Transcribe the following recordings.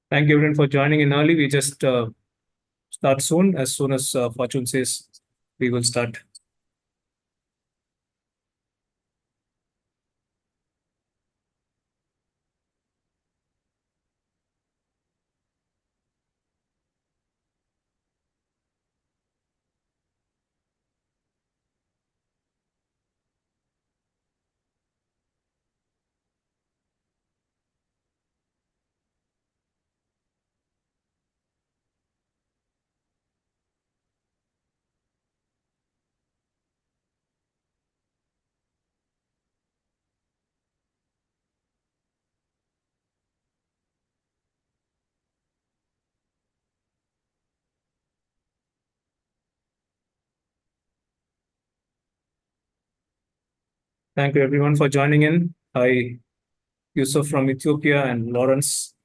Thank you everyone for joining in early. We just start soon. As soon as Fortune says, we will start. Thank you everyone for joining in. Hi, Yusuf from Ethiopia and Lawrence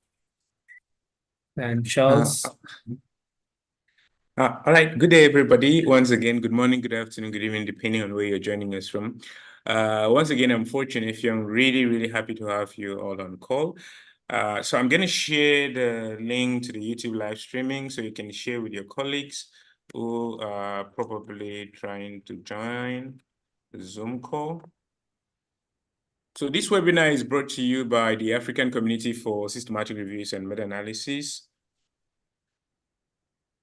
and Uh, Charles. all right. Good day, everybody. Once again, good morning, good afternoon, good evening, depending on where you're joining us from. Once again, I'm fortunate. I'm really, really happy to have you all on call. So I'm going to share the link to the YouTube live streaming so you can share with your colleagues who are probably trying to join the Zoom call. So this webinar is brought to you by the African Community for Systematic Reviews and Meta-Analysis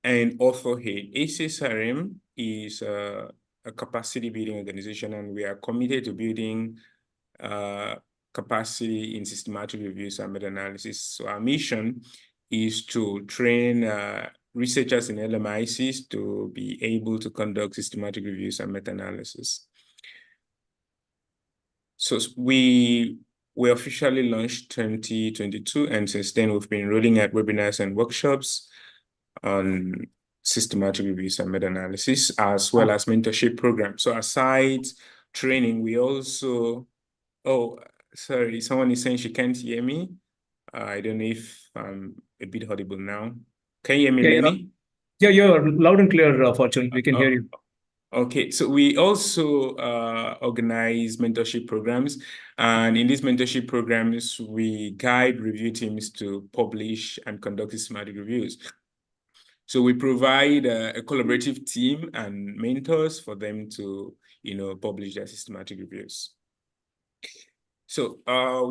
and AuthorAID. ACSRM is a capacity building organization, and we are committed to building capacity in systematic reviews and meta-analysis. So our mission is to train researchers in LMICs to be able to conduct systematic reviews and meta-analysis. So we officially launched 2022, and since then we've been rolling out webinars and workshops on systematic reviews and meta-analysis, as well as mentorship programs. So aside training, we also, sorry, someone is saying she can't hear me. I don't know if I'm a bit audible now. Can you hear me, Lenny? Yeah, you're loud and clear, Fortune. We can hear you. Okay, so we also organize mentorship programs, and in these mentorship programs, we guide review teams to publish and conduct systematic reviews. So we provide a collaborative team and mentors for them to, publish their systematic reviews. So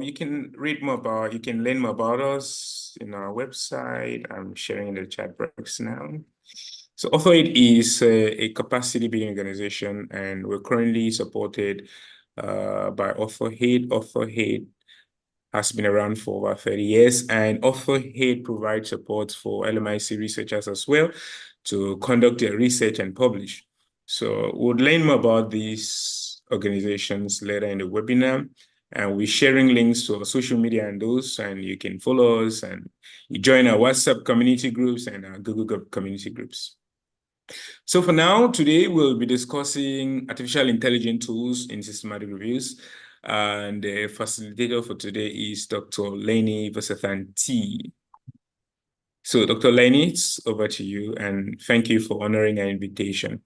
you can read more about, you can learn more about us in our website. I'm sharing in the chat box now. So AuthorAID is a capacity building organization, and we're currently supported by AuthorAID. AuthorAID has been around for over 30 years, and AuthorAID provides support for LMIC researchers as well to conduct their research and publish. So we'll learn more about these organizations later in the webinar, and we're sharing links to our social media and those, and you can follow us and you join our WhatsApp community groups and our Google community groups. So for now, today we'll be discussing artificial intelligence tools in systematic reviews. And the facilitator for today is Dr. Lenny Vasathan T. So Dr. Lenny, it's over to you, and thank you for honoring our invitation.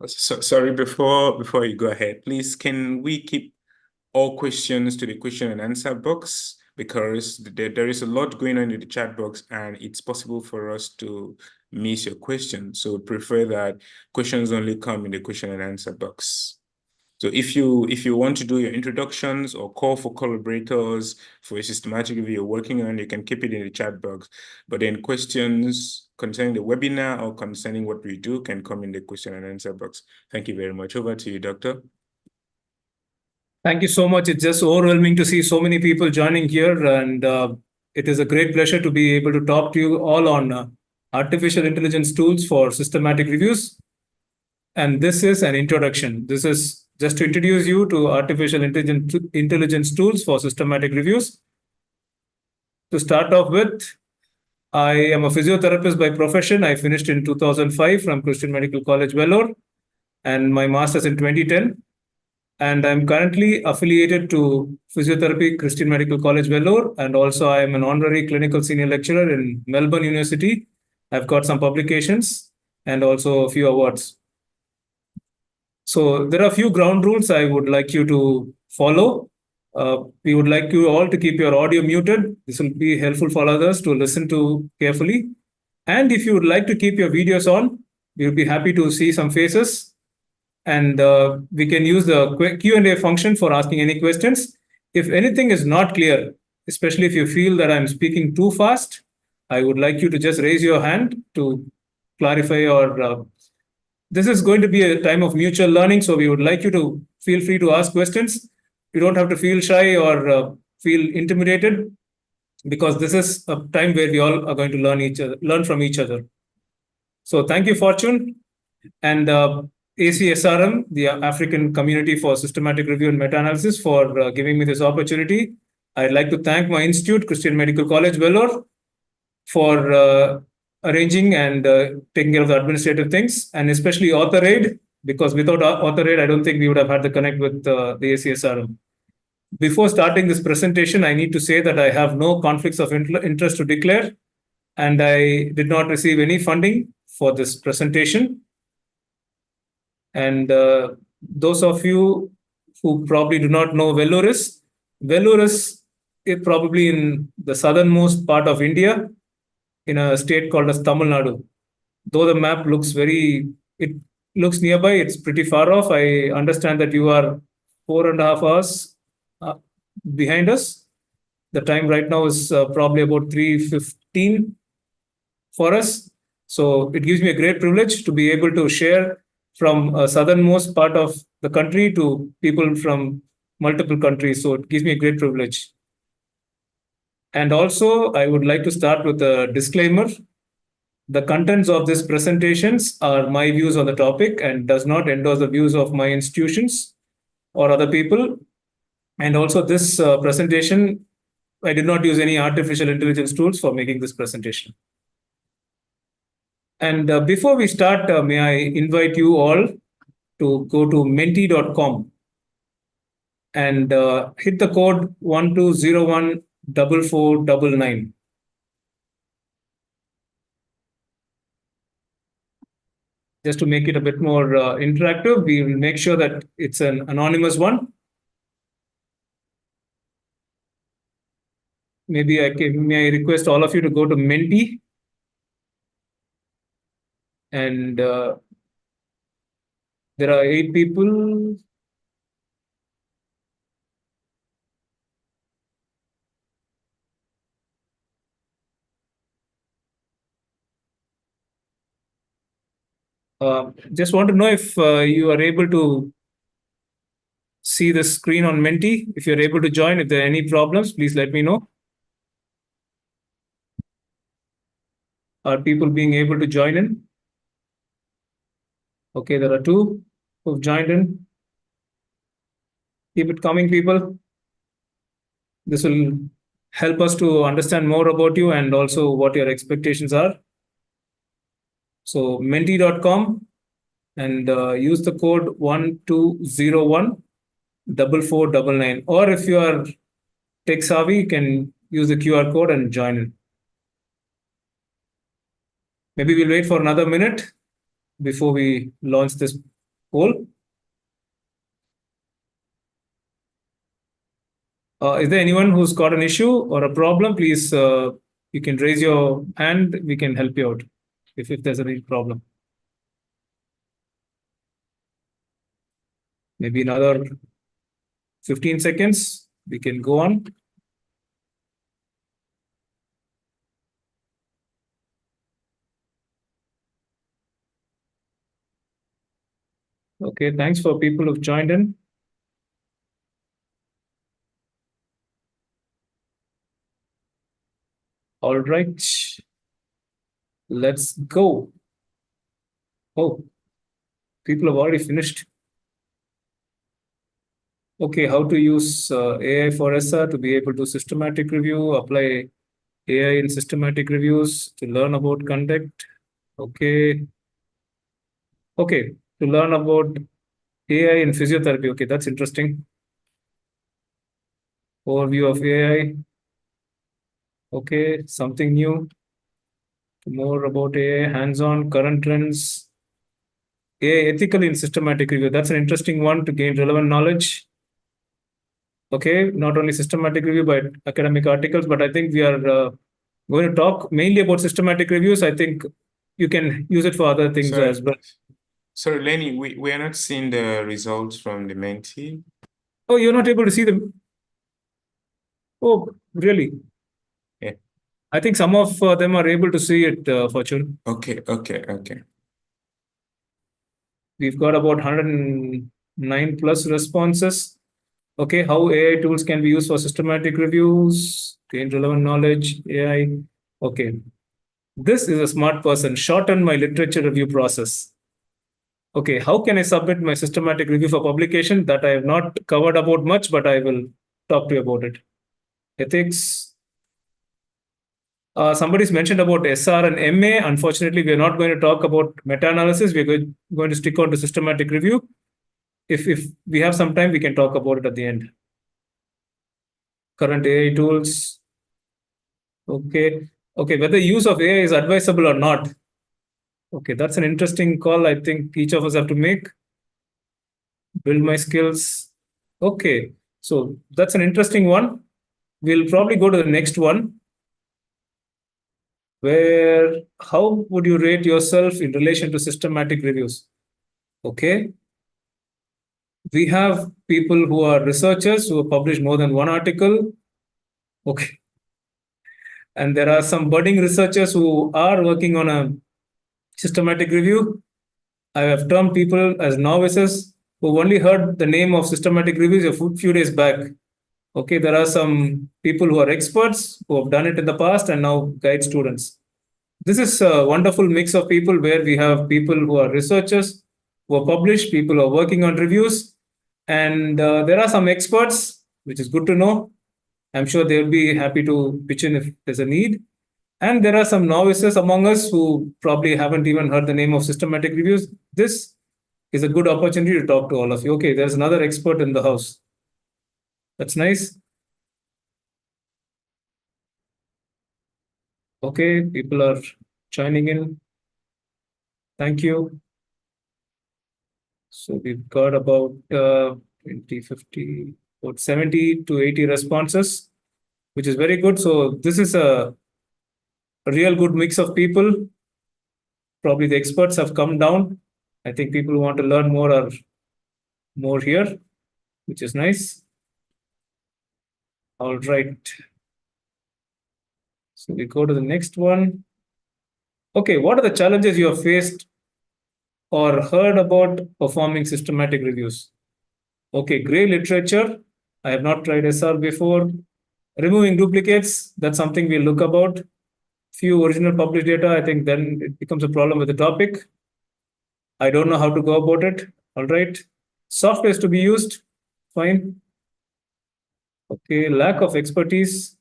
So, sorry, before you go ahead, please, can we keep all questions to the question and answer box? Because there is a lot going on in the chat box, and it's possible for us to miss your question. So we prefer that questions only come in the question and answer box. So if you want to do your introductions or call for collaborators for a systematic review you're working on, you can keep it in the chat box. But then questions concerning the webinar or concerning what we do can come in the question and answer box. Thank you very much. Over to you, Doctor. Thank you so much. It's just overwhelming to see so many people joining here, and it is a great pleasure to be able to talk to you all on artificial intelligence tools for systematic reviews. And this is an introduction. This is just to introduce you to artificial intelligence tools for systematic reviews. To start off with, I am a physiotherapist by profession. I finished in 2005 from Christian Medical College, Vellore, and my master's in 2010. And I'm currently affiliated to Physiotherapy Christian Medical College, Vellore, and also I am an honorary clinical senior lecturer in Melbourne University. I've got some publications and also a few awards. So there are a few ground rules I would like you to follow. We would like you all to keep your audio muted. This will be helpful for others to listen to carefully. And if you would like to keep your videos on, we'll be happy to see some faces. And we can use the Q&A function for asking any questions. If anything is not clear, especially if you feel that I'm speaking too fast, I would like you to just raise your hand to clarify or this is going to be a time of mutual learning, so we would like you to feel free to ask questions. You don't have to feel shy or feel intimidated because this is a time where we all are going to learn from each other. So thank you, Fortune, and ACSRM, the African Community for Systematic Review and Meta-Analysis, for giving me this opportunity. I'd like to thank my institute, Christian Medical College, Vellore, for arranging and taking care of the administrative things, and especially AuthorAID, because without AuthorAID, I don't think we would have had the connect with the ACSRM. Before starting this presentation, I need to say that I have no conflicts of interest to declare, and I did not receive any funding for this presentation. And those of you who probably do not know Vellore is probably in the southernmost part of India, in a state called as Tamil Nadu. Though the map looks it looks nearby, it's pretty far off. I understand that you are 4.5 hours behind us. The time right now is probably about 3:15 for us. So it gives me a great privilege to be able to share from a southernmost part of the country to people from multiple countries. So it gives me a great privilege. And also, I would like to start with a disclaimer. The contents of these presentations are my views on the topic and does not endorse the views of my institutions or other people. And also this presentation, I did not use any artificial intelligence tools for making this presentation. And before we start, may I invite you all to go to menti.com and hit the code 12014499. Just to make it a bit more interactive, we will make sure that it's an anonymous one. May I request all of you to go to Menti and there are 8 people. Just want to know if you are able to see the screen on Menti. If you're able to join, if there are any problems, please let me know. Are people being able to join in? Okay, there are 2 who've joined in. Keep it coming, people. This will help us to understand more about you and also what your expectations are. So menti.com and use the code 12014499. Or if you are tech savvy, you can use the QR code and join in. Maybe we'll wait for another minute before we launch this poll. Is there anyone who's got an issue or a problem? Please, you can raise your hand. We can help you out if there's any problem. Maybe another 15 seconds. We can go on. Okay, thanks for people who've joined in. All right, let's go. Oh, people have already finished. Okay, how to use AI for SR to be able to systematic review, apply AI in systematic reviews, to learn about conduct. Okay. Okay, to learn about AI in physiotherapy. Okay, that's interesting. Overview of AI. Okay, something new. More about AI, hands-on, current trends. AI ethically in systematic review. That's an interesting one to gain relevant knowledge. Okay, not only systematic review but academic articles, but I think we are going to talk mainly about systematic reviews. I think you can use it for other things Sorry, as well. sorry, Lenny, we are not seeing the results from the mentee. Oh, you're not able to see them? Oh, really? Yeah. I think some of them are able to see it, Fortune. Okay. We've got about 109 plus responses. Okay, how AI tools can be used for systematic reviews, gain relevant knowledge, AI. Okay, this is a smart person. Shorten my literature review process. Okay, how can I submit my systematic review for publication? That I have not covered about much, but I will talk to you about it. Ethics. Somebody's mentioned about SR and MA. Unfortunately, we are not going to talk about meta-analysis. We're going to stick on to systematic review. If we have some time, we can talk about it at the end. Current AI tools. Okay. Okay, whether use of AI is advisable or not. Okay, that's an interesting call. I think each of us have to make. Build my skills. Okay, so that's an interesting one. We'll probably go to the next one, where how would you rate yourself in relation to systematic reviews? Okay, we have people who are researchers who have published more than one article. Okay, and there are some budding researchers who are working on a systematic review. I have termed people as novices who only heard the name of systematic reviews a few days back. Okay, there are some people who are experts who have done it in the past and now guide students. This is a wonderful mix of people where we have people who are researchers, who are published, people who are working on reviews, and there are some experts, which is good to know. I'm sure they'll be happy to pitch in if there's a need. And there are some novices among us who probably haven't even heard the name of systematic reviews. This is a good opportunity to talk to all of you. Okay, there's another expert in the house. That's nice. Okay, people are joining in. Thank you. So we've got about 20, 50, about 70 to 80 responses, which is very good. So this is a real good mix of people. Probably the experts have come down. I think people who want to learn more are more here, which is nice. All right. So we go to the next one. Okay, what are the challenges you have faced or heard about performing systematic reviews? Okay, gray literature. I have not tried SR before. Removing duplicates, that's something we'll look about. Few original published data, I think then it becomes a problem with the topic. I don't know how to go about it. All right. Software is to be used. Fine. Okay, lack of expertise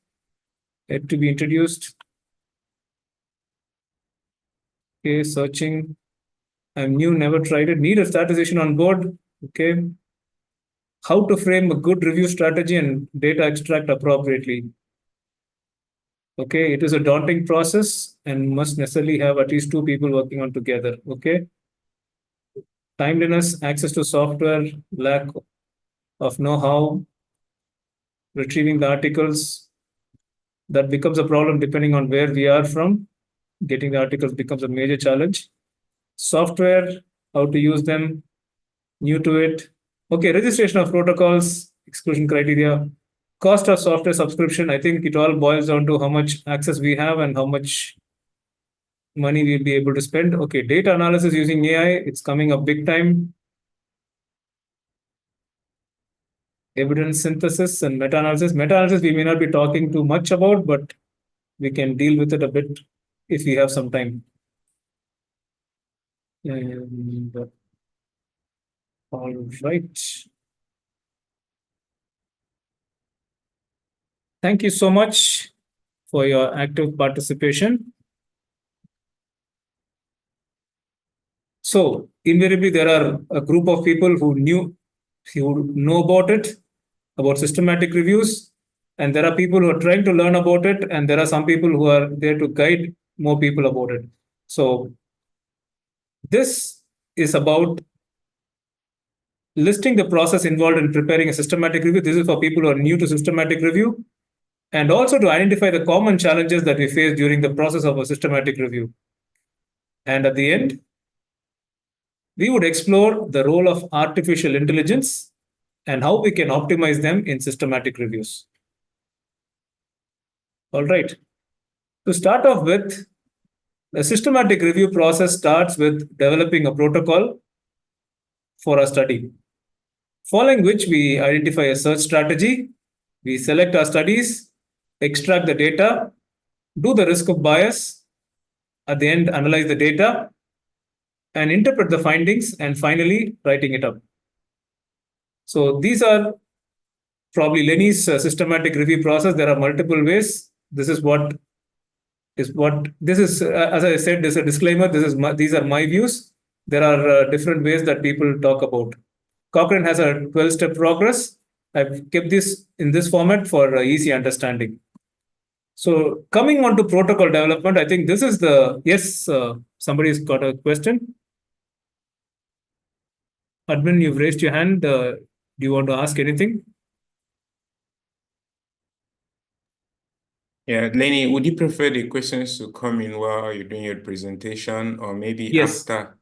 yet to be introduced. Okay, searching. I'm new, never tried it. Need a statistician on board. Okay. How to frame a good review strategy and data extract appropriately. Okay, it is a daunting process and must necessarily have at least two people working on together. Okay. Timeliness, access to software, lack of know-how, retrieving the articles. That becomes a problem depending on where we are from. Getting the articles becomes a major challenge. Software, how to use them, new to it. Okay, registration of protocols, exclusion criteria, cost of software subscription. I think it all boils down to how much access we have and how much money we'll be able to spend. Okay, data analysis using AI, it's coming up big time. Evidence synthesis and meta-analysis. Meta-analysis we may not be talking too much about, but we can deal with it a bit if we have some time. And, all right. Thank you so much for your active participation. So invariably, there are a group of people who know about it, about systematic reviews, and there are people who are trying to learn about it, and there are some people who are there to guide more people about it. So this is about listing the process involved in preparing a systematic review. This is for people who are new to systematic review, and also to identify the common challenges that we face during the process of a systematic review. And at the end, we would explore the role of artificial intelligence and how we can optimize them in systematic reviews. All right. To start off with, the systematic review process starts with developing a protocol for a study, following which we identify a search strategy, we select our studies, extract the data, do the risk of bias, at the end, analyze the data, and interpret the findings, and finally, writing it up. So these are probably Lenny's systematic review process. There are multiple ways. This is, as I said, this is a disclaimer. These are my views. There are different ways that people talk about. Cochrane has a 12-step progress. I've kept this in this format for easy understanding. So coming on to protocol development, I think this is somebody's got a question. Admin, you've raised your hand. Do you want to ask anything? Yeah, Lenny, would you prefer the questions to come in while you're doing your presentation, or maybe after?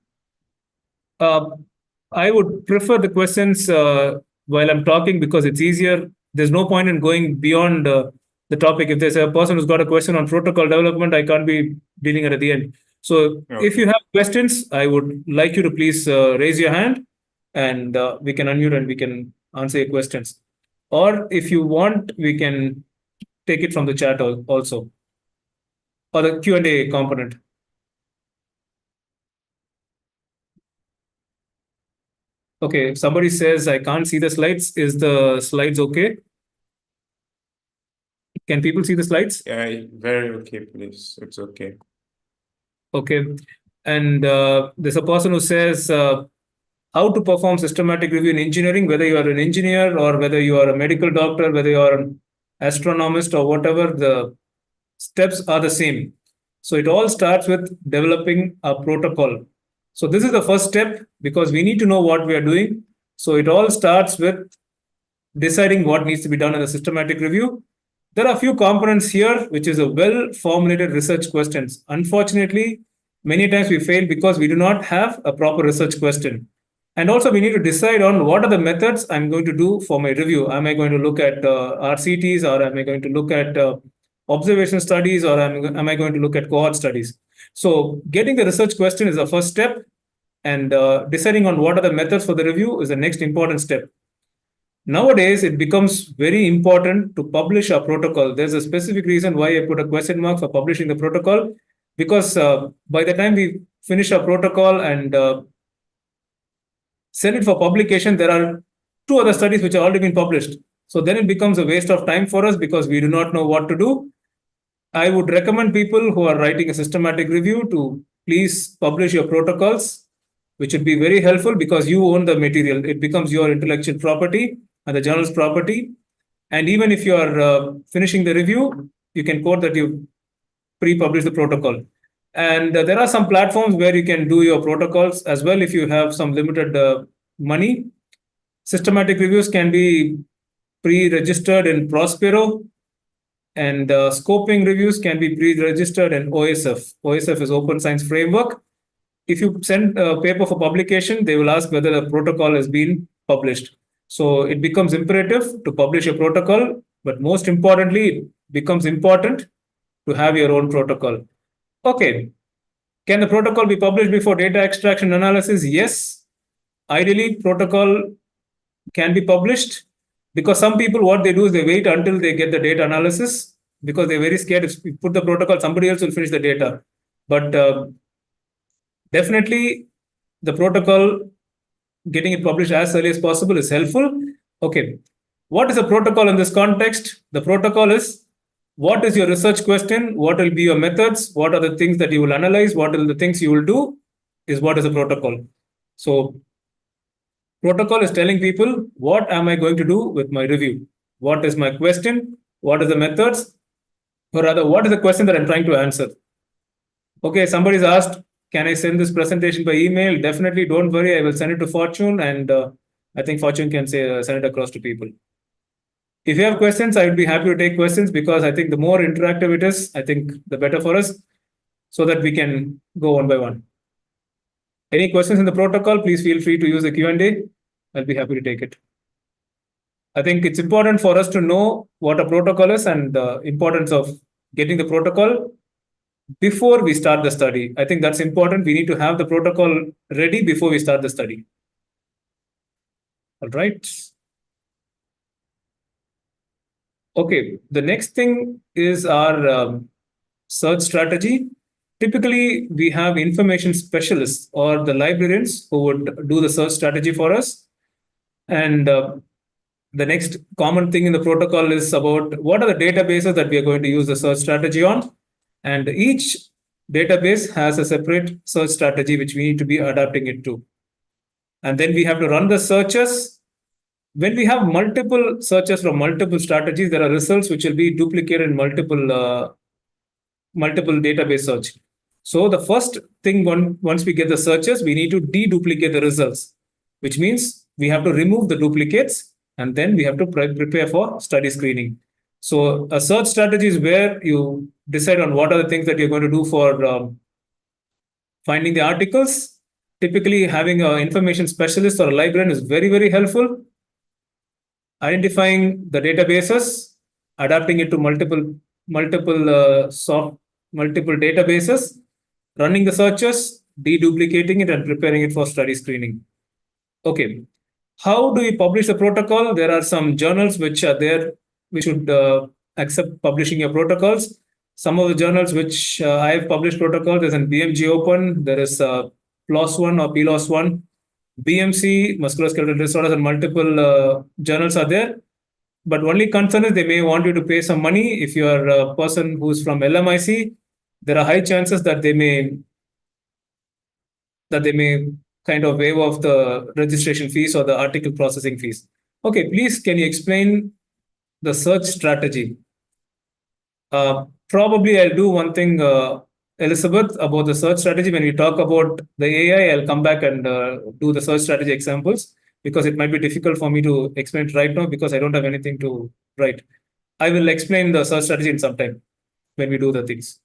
I would prefer the questions while I'm talking, because it's easier. There's no point in going beyond the topic. If there's a person who's got a question on protocol development, I can't be dealing it at the end. So if you have questions, I would like you to please raise your hand, and we can unmute and we can answer your questions. Or if you want, we can take it from the chat also, or the Q&A component. Okay, somebody says, I can't see the slides. Is the slides okay? Can people see the slides? Yeah, very okay, please. It's okay. Okay. And there's a person who says, how to perform systematic review in engineering, whether you are an engineer or whether you are a medical doctor, whether you are an astronomist or whatever, the steps are the same. So it all starts with developing a protocol. So this is the first step, because we need to know what we are doing. So it all starts with deciding what needs to be done in a systematic review. There are a few components here, which is a well-formulated research questions. Unfortunately, many times we fail because we do not have a proper research question. And also, we need to decide on what are the methods I'm going to do for my review. Am I going to look at RCTs, or am I going to look at observation studies, or am I going to look at cohort studies? So getting the research question is the first step, and deciding on what are the methods for the review is the next important step. Nowadays, it becomes very important to publish a protocol. There's a specific reason why I put a question mark for publishing the protocol, because by the time we finish our protocol and send it for publication, there are 2 other studies which have already been published. So then it becomes a waste of time for us because we do not know what to do. I would recommend people who are writing a systematic review to please publish your protocols, which would be very helpful because you own the material. It becomes your intellectual property and the journal's property. And even if you are finishing the review, you can quote that you pre-publish the protocol. And there are some platforms where you can do your protocols as well if you have some limited money. Systematic reviews can be pre-registered in Prospero, and scoping reviews can be pre-registered in OSF. OSF is Open Science Framework. If you send a paper for publication, they will ask whether the protocol has been published. So it becomes imperative to publish a protocol, but most importantly, it becomes important to have your own protocol. Okay. Can the protocol be published before data extraction analysis? Yes. Ideally, protocol can be published, because some people, what they do is they wait until they get the data analysis, because they're very scared if you put the protocol, somebody else will finish the data. But definitely, the protocol, getting it published as early as possible is helpful. Okay. What is a protocol in this context? The protocol is, what is your research question? What will be your methods? What are the things that you will analyze? What are the things you will do? Is what is a protocol. So protocol is telling people, what am I going to do with my review? What is my question? What are the methods? Or rather, what is the question that I'm trying to answer? Okay, somebody's asked, can I send this presentation by email? Definitely, don't worry. I will send it to Fortune, and I think Fortune can say send it across to people. If you have questions, I would be happy to take questions because I think the more interactive it is, I think the better for us, so that we can go one by one. Any questions in the protocol, please feel free to use the Q&A. I'll be happy to take it. I think it's important for us to know what a protocol is and the importance of getting the protocol before we start the study. I think that's important. We need to have the protocol ready before we start the study. All right. Okay, the next thing is our search strategy. Typically, we have information specialists or the librarians who would do the search strategy for us. And the next common thing in the protocol is about what are the databases that we are going to use the search strategy on. And each database has a separate search strategy which we need to be adapting it to. And then we have to run the searches. When we have multiple searches from multiple strategies, there are results which will be duplicated in multiple database search. So the first thing, once we get the searches, we need to deduplicate the results, which means we have to remove the duplicates and then we have to prepare for study screening. So a search strategy is where you decide on what are the things that you're going to do for finding the articles. Typically, having an information specialist or a librarian is very, very helpful. Identifying the databases, adapting it to multiple databases, running the searches, deduplicating it, and preparing it for study screening. Okay, how do we publish the protocol? There are some journals which are there. We should accept publishing your protocols. Some of the journals which I have published protocols is in BMG Open. There is PLOS One or PLOS One. BMC, musculoskeletal disorders, and multiple journals are there. But only concern is they may want you to pay some money. If you are a person who's from LMIC, there are high chances that they may kind of waive off the registration fees or the article processing fees. Okay, please can you explain the search strategy? Probably I'll do one thing, Elizabeth, about the search strategy. When we talk about the AI, I'll come back and do the search strategy examples because it might be difficult for me to explain it right now because I don't have anything to write. I will explain the search strategy in some time when we do the things.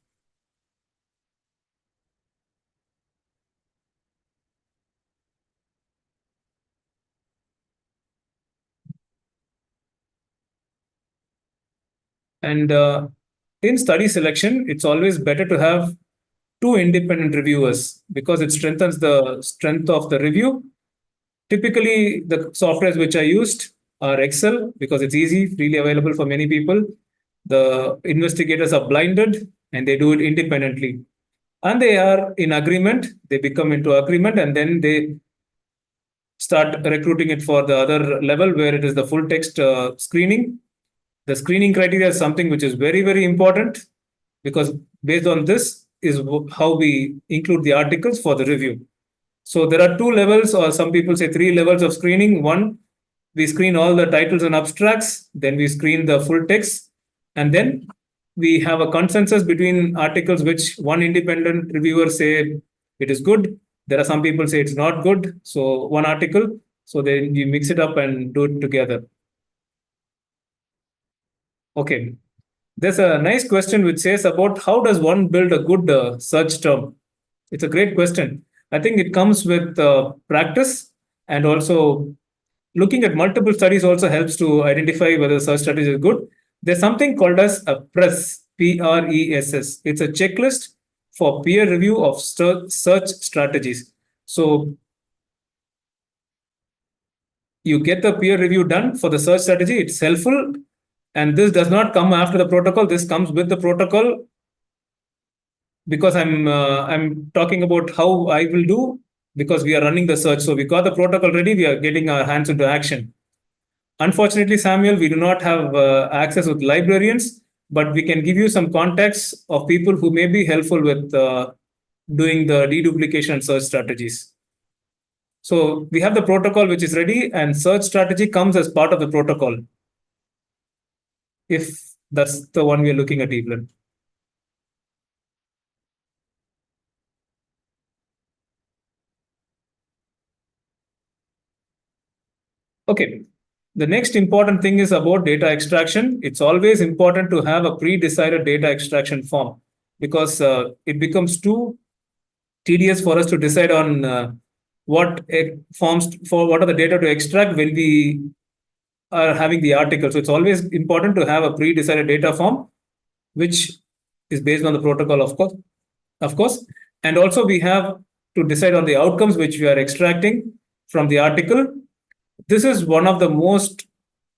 And in study selection, it's always better to have two independent reviewers because it strengthens the strength of the review. Typically, the softwares which I used are Excel because it's easy, freely available for many people. The investigators are blinded and they do it independently. And they are in agreement, they become into agreement, and then they start recruiting it for the other level where it is the full text screening. The screening criteria is something which is very, very important because based on this is how we include the articles for the review. So there are two levels, or some people say three levels of screening. One, we screen all the titles and abstracts, then we screen the full text, and then we have a consensus between articles which one independent reviewer say it is good. There are some people say it's not good. So one article, so then you mix it up and do it together. Okay. There's a nice question which says about how does one build a good search term? It's a great question. I think it comes with practice, and also looking at multiple studies also helps to identify whether search strategy is good. There's something called as a PRESS, PRESS. It's a checklist for peer review of search strategies. So you get the peer review done for the search strategy. It's helpful. And this does not come after the protocol. This comes with the protocol because I'm talking about how I will do because we are running the search. So we got the protocol ready. We are getting our hands into action. Unfortunately, Samuel, we do not have access with librarians, but we can give you some contacts of people who may be helpful with doing the deduplication and search strategies. So we have the protocol which is ready, and search strategy comes as part of the protocol. If that's the one we are looking at, Evelyn. Okay. The next important thing is about data extraction. It's always important to have a pre-decided data extraction form because it becomes too tedious for us to decide on what forms for what are the data to extract when we are having the article. So it's always important to have a pre-decided data form, which is based on the protocol, of course. And also we have to decide on the outcomes which we are extracting from the article. This is one of the most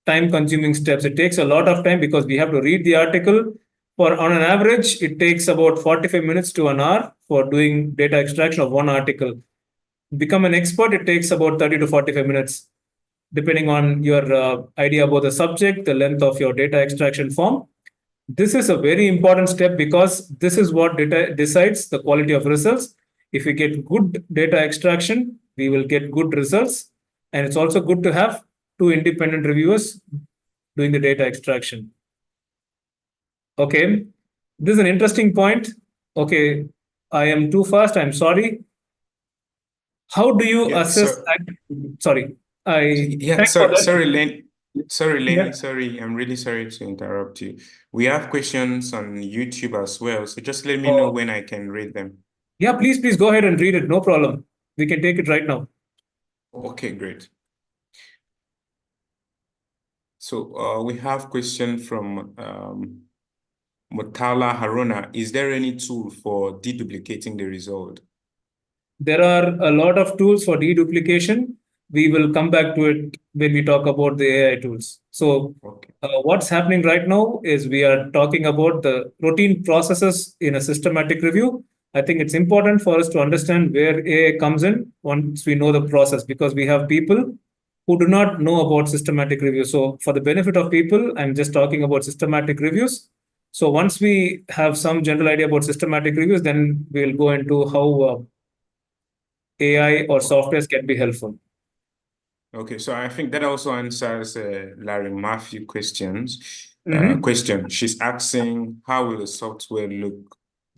time consuming steps. It takes a lot of time because we have to read the article. For on an average, it takes about 45 minutes to an hour for doing data extraction of one article. Become an expert, it takes about 30 to 45 minutes, depending on your idea about the subject, the length of your data extraction form. This is a very important step because this is what decides the quality of results. If we get good data extraction, we will get good results. And it's also good to have two independent reviewers doing the data extraction. Okay, this is an interesting point. Okay, I am too fast. I'm sorry. How do you Yeah, assess? Sorry, I yeah, thanks for that. sorry, Yeah. Lenny, sorry. I'm really sorry to interrupt you. We have questions on YouTube as well, so just let me know Oh, when I can read them. yeah. Please go ahead and read it. No problem. We can take it right now. Okay, great. So we have question from Mutala Haruna. Is there any tool for deduplicating the result? There are a lot of tools for deduplication. We will come back to it when we talk about the AI tools. So, Okay. what's happening right now is we are talking about the routine processes in a systematic review. I think it's important for us to understand where AI comes in once we know the process because we have people who do not know about systematic review. So, for the benefit of people, I'm just talking about systematic reviews. So, once we have some general idea about systematic reviews, then we'll go into how AI or softwares can be helpful. Okay, so I think that also answers Larry Matthew Mhm. question. She's asking how will the software look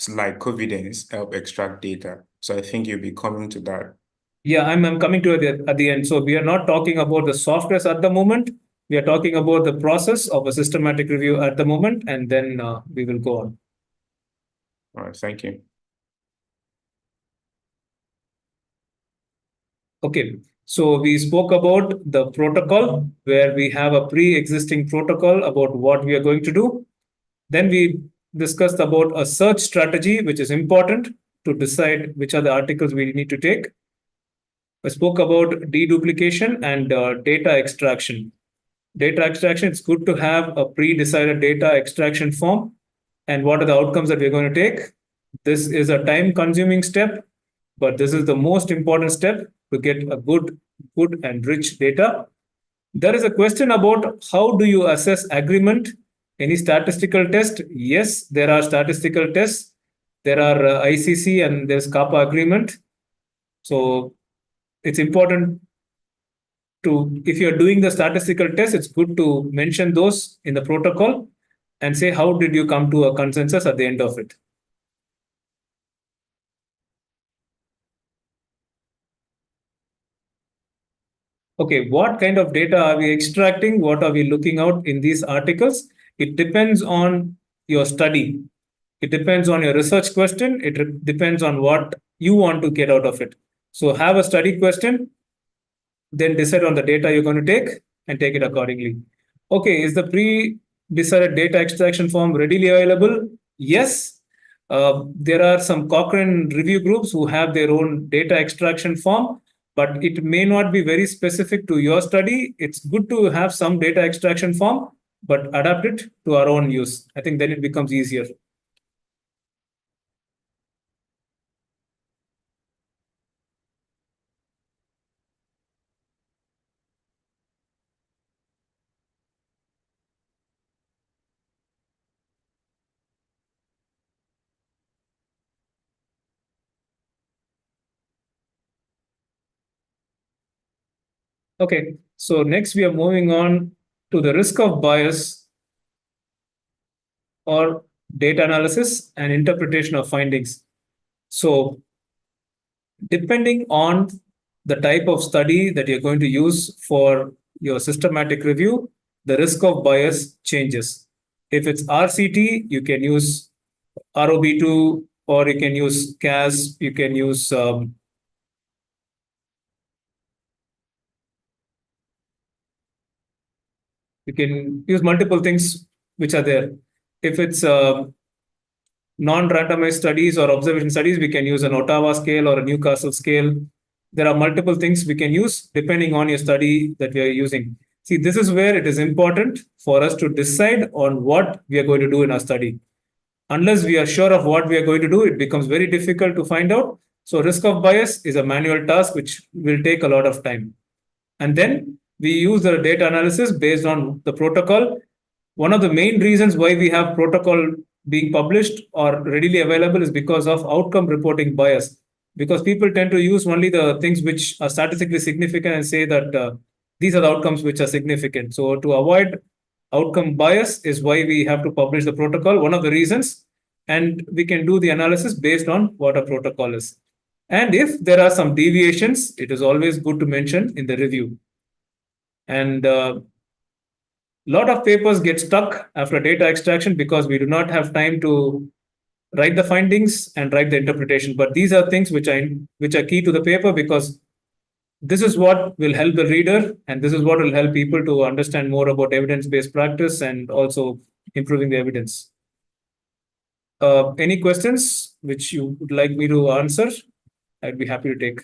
like Covidence help extract data? So I think you'll be coming to that. Yeah, I'm coming to it at the end. So we are not talking about the softwares at the moment. We are talking about the process of a systematic review at the moment, and then we will go on. All right, thank you. Okay, so we spoke about the protocol where we have a pre-existing protocol about what we are going to do. Then we discussed about a search strategy, which is important to decide which are the articles we need to take. I spoke about deduplication and data extraction. Data extraction, it's good to have a pre-decided data extraction form and what are the outcomes that we're going to take. This is a time-consuming step, but this is the most important step to get a good and rich data. There is a question about how do you assess agreement? Any statistical test? Yes, there are statistical tests. There are ICC and there's CAPA agreement. So it's important to, if you're doing the statistical test, it's good to mention those in the protocol and say, how did you come to a consensus at the end of it? Okay, what kind of data are we extracting? What are we looking out in these articles? It depends on your study. It depends on your research question. It depends on what you want to get out of it. So have a study question, then decide on the data you're going to take and take it accordingly. Okay, is the pre-decided data extraction form readily available? Yes. There are some Cochrane review groups who have their own data extraction form, but it may not be very specific to your study. It's good to have some data extraction form, but adapt it to our own use. I think then it becomes easier. Okay, so next we are moving on to the risk of bias or data analysis and interpretation of findings. So, depending on the type of study that you're going to use for your systematic review, the risk of bias changes. If it's RCT, you can use ROB2, or you can use CAS, you can use multiple things which are there. If it's non-randomized studies or observation studies, we can use an Ottawa scale or a Newcastle scale. There are multiple things we can use depending on your study that we are using. See, this is where it is important for us to decide on what we are going to do in our study. Unless we are sure of what we are going to do, it becomes very difficult to find out. So risk of bias is a manual task which will take a lot of time. And then we use the data analysis based on the protocol. One of the main reasons why we have protocol being published or readily available is because of outcome reporting bias. Because people tend to use only the things which are statistically significant and say that these are the outcomes which are significant. So to avoid outcome bias is why we have to publish the protocol, one of the reasons, and we can do the analysis based on what a protocol is. And if there are some deviations, it is always good to mention in the review. And a lot of papers get stuck after data extraction because we do not have time to write the findings and write the interpretation. But these are things which are key to the paper, because this is what will help the reader, and this is what will help people to understand more about evidence-based practice and also improving the evidence. Any questions which you would like me to answer? I'd be happy to take.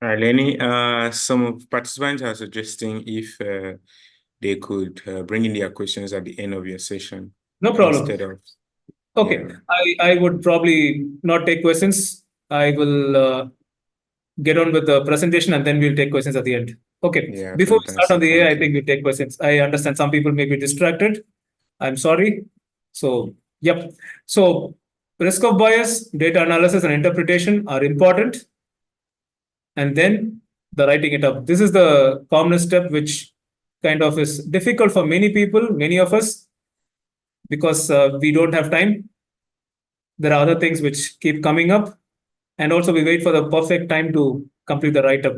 All right, Lenny. Some participants are suggesting if they could bring in their questions at the end of your session. No problem. Instead of. Okay, yeah. I would probably not take questions. I will get on with the presentation and then we'll take questions at the end. Okay, yeah, before we start on the AI, I think we'll take questions. I understand some people may be distracted. I'm sorry. So, yep. So, risk of bias, data analysis, and interpretation are important. And then the writing it up. This is the commonest step, which kind of is difficult for many people, many of us, because we don't have time. There are other things which keep coming up. And also we wait for the perfect time to complete the write-up.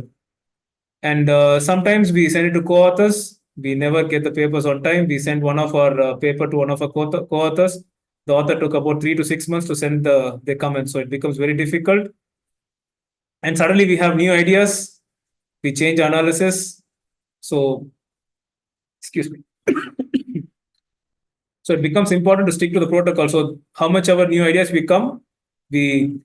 And sometimes we send it to co-authors. We never get the papers on time. We send one of our paper to one of our co-authors. The author took about 3 to 6 months to send the comments. So it becomes very difficult. And suddenly we have new ideas. We change analysis. So, excuse me. So it becomes important to stick to the protocol. So how much ever new ideas we come, we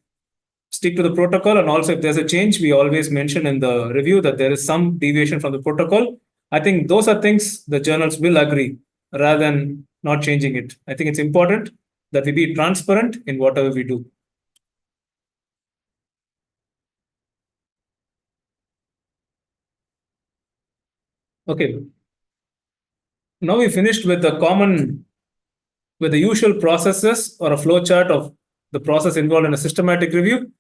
stick to the protocol. And also if there's a change, we always mention in the review that there is some deviation from the protocol. I think those are things the journals will agree rather than not changing it. I think it's important that we be transparent in whatever we do. Okay. Now we finished with the usual processes or a flow chart of the process involved in a systematic review.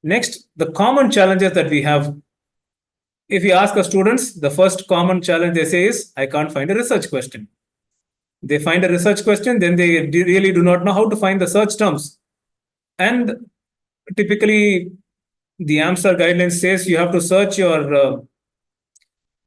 Next, the common challenges that we have. If you ask our students, the first common challenge they say is, I can't find a research question. They find a research question, then they really do not know how to find the search terms. And typically, the AMSTAR guidelines says you have to search your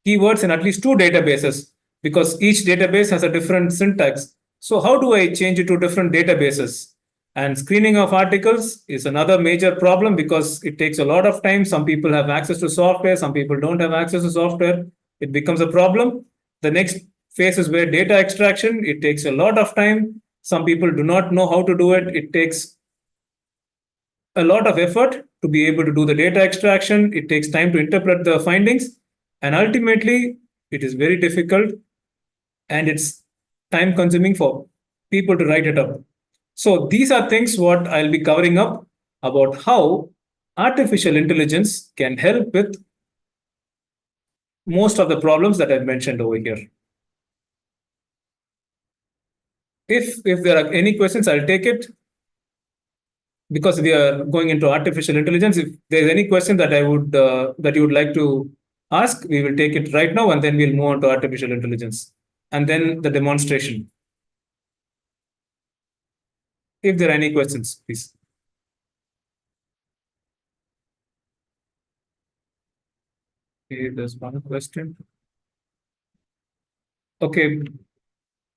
keywords in at least 2 databases, because each database has a different syntax. So how do I change it to different databases? And screening of articles is another major problem because it takes a lot of time. Some people have access to software, some people don't have access to software. It becomes a problem. The next phase is where data extraction, it takes a lot of time. Some people do not know how to do it. It takes a lot of effort to be able to do the data extraction. It takes time to interpret the findings. And ultimately, it is very difficult and it's time consuming for people to write it up. So these are things what I'll be covering up about how artificial intelligence can help with most of the problems that I've mentioned over here. If there are any questions, I'll take it. Because we are going into artificial intelligence, if there's any question that that you would like to ask, we will take it right now, and then we'll move on to artificial intelligence, and then the demonstration. If there are any questions, please. Okay, there's one question. Okay,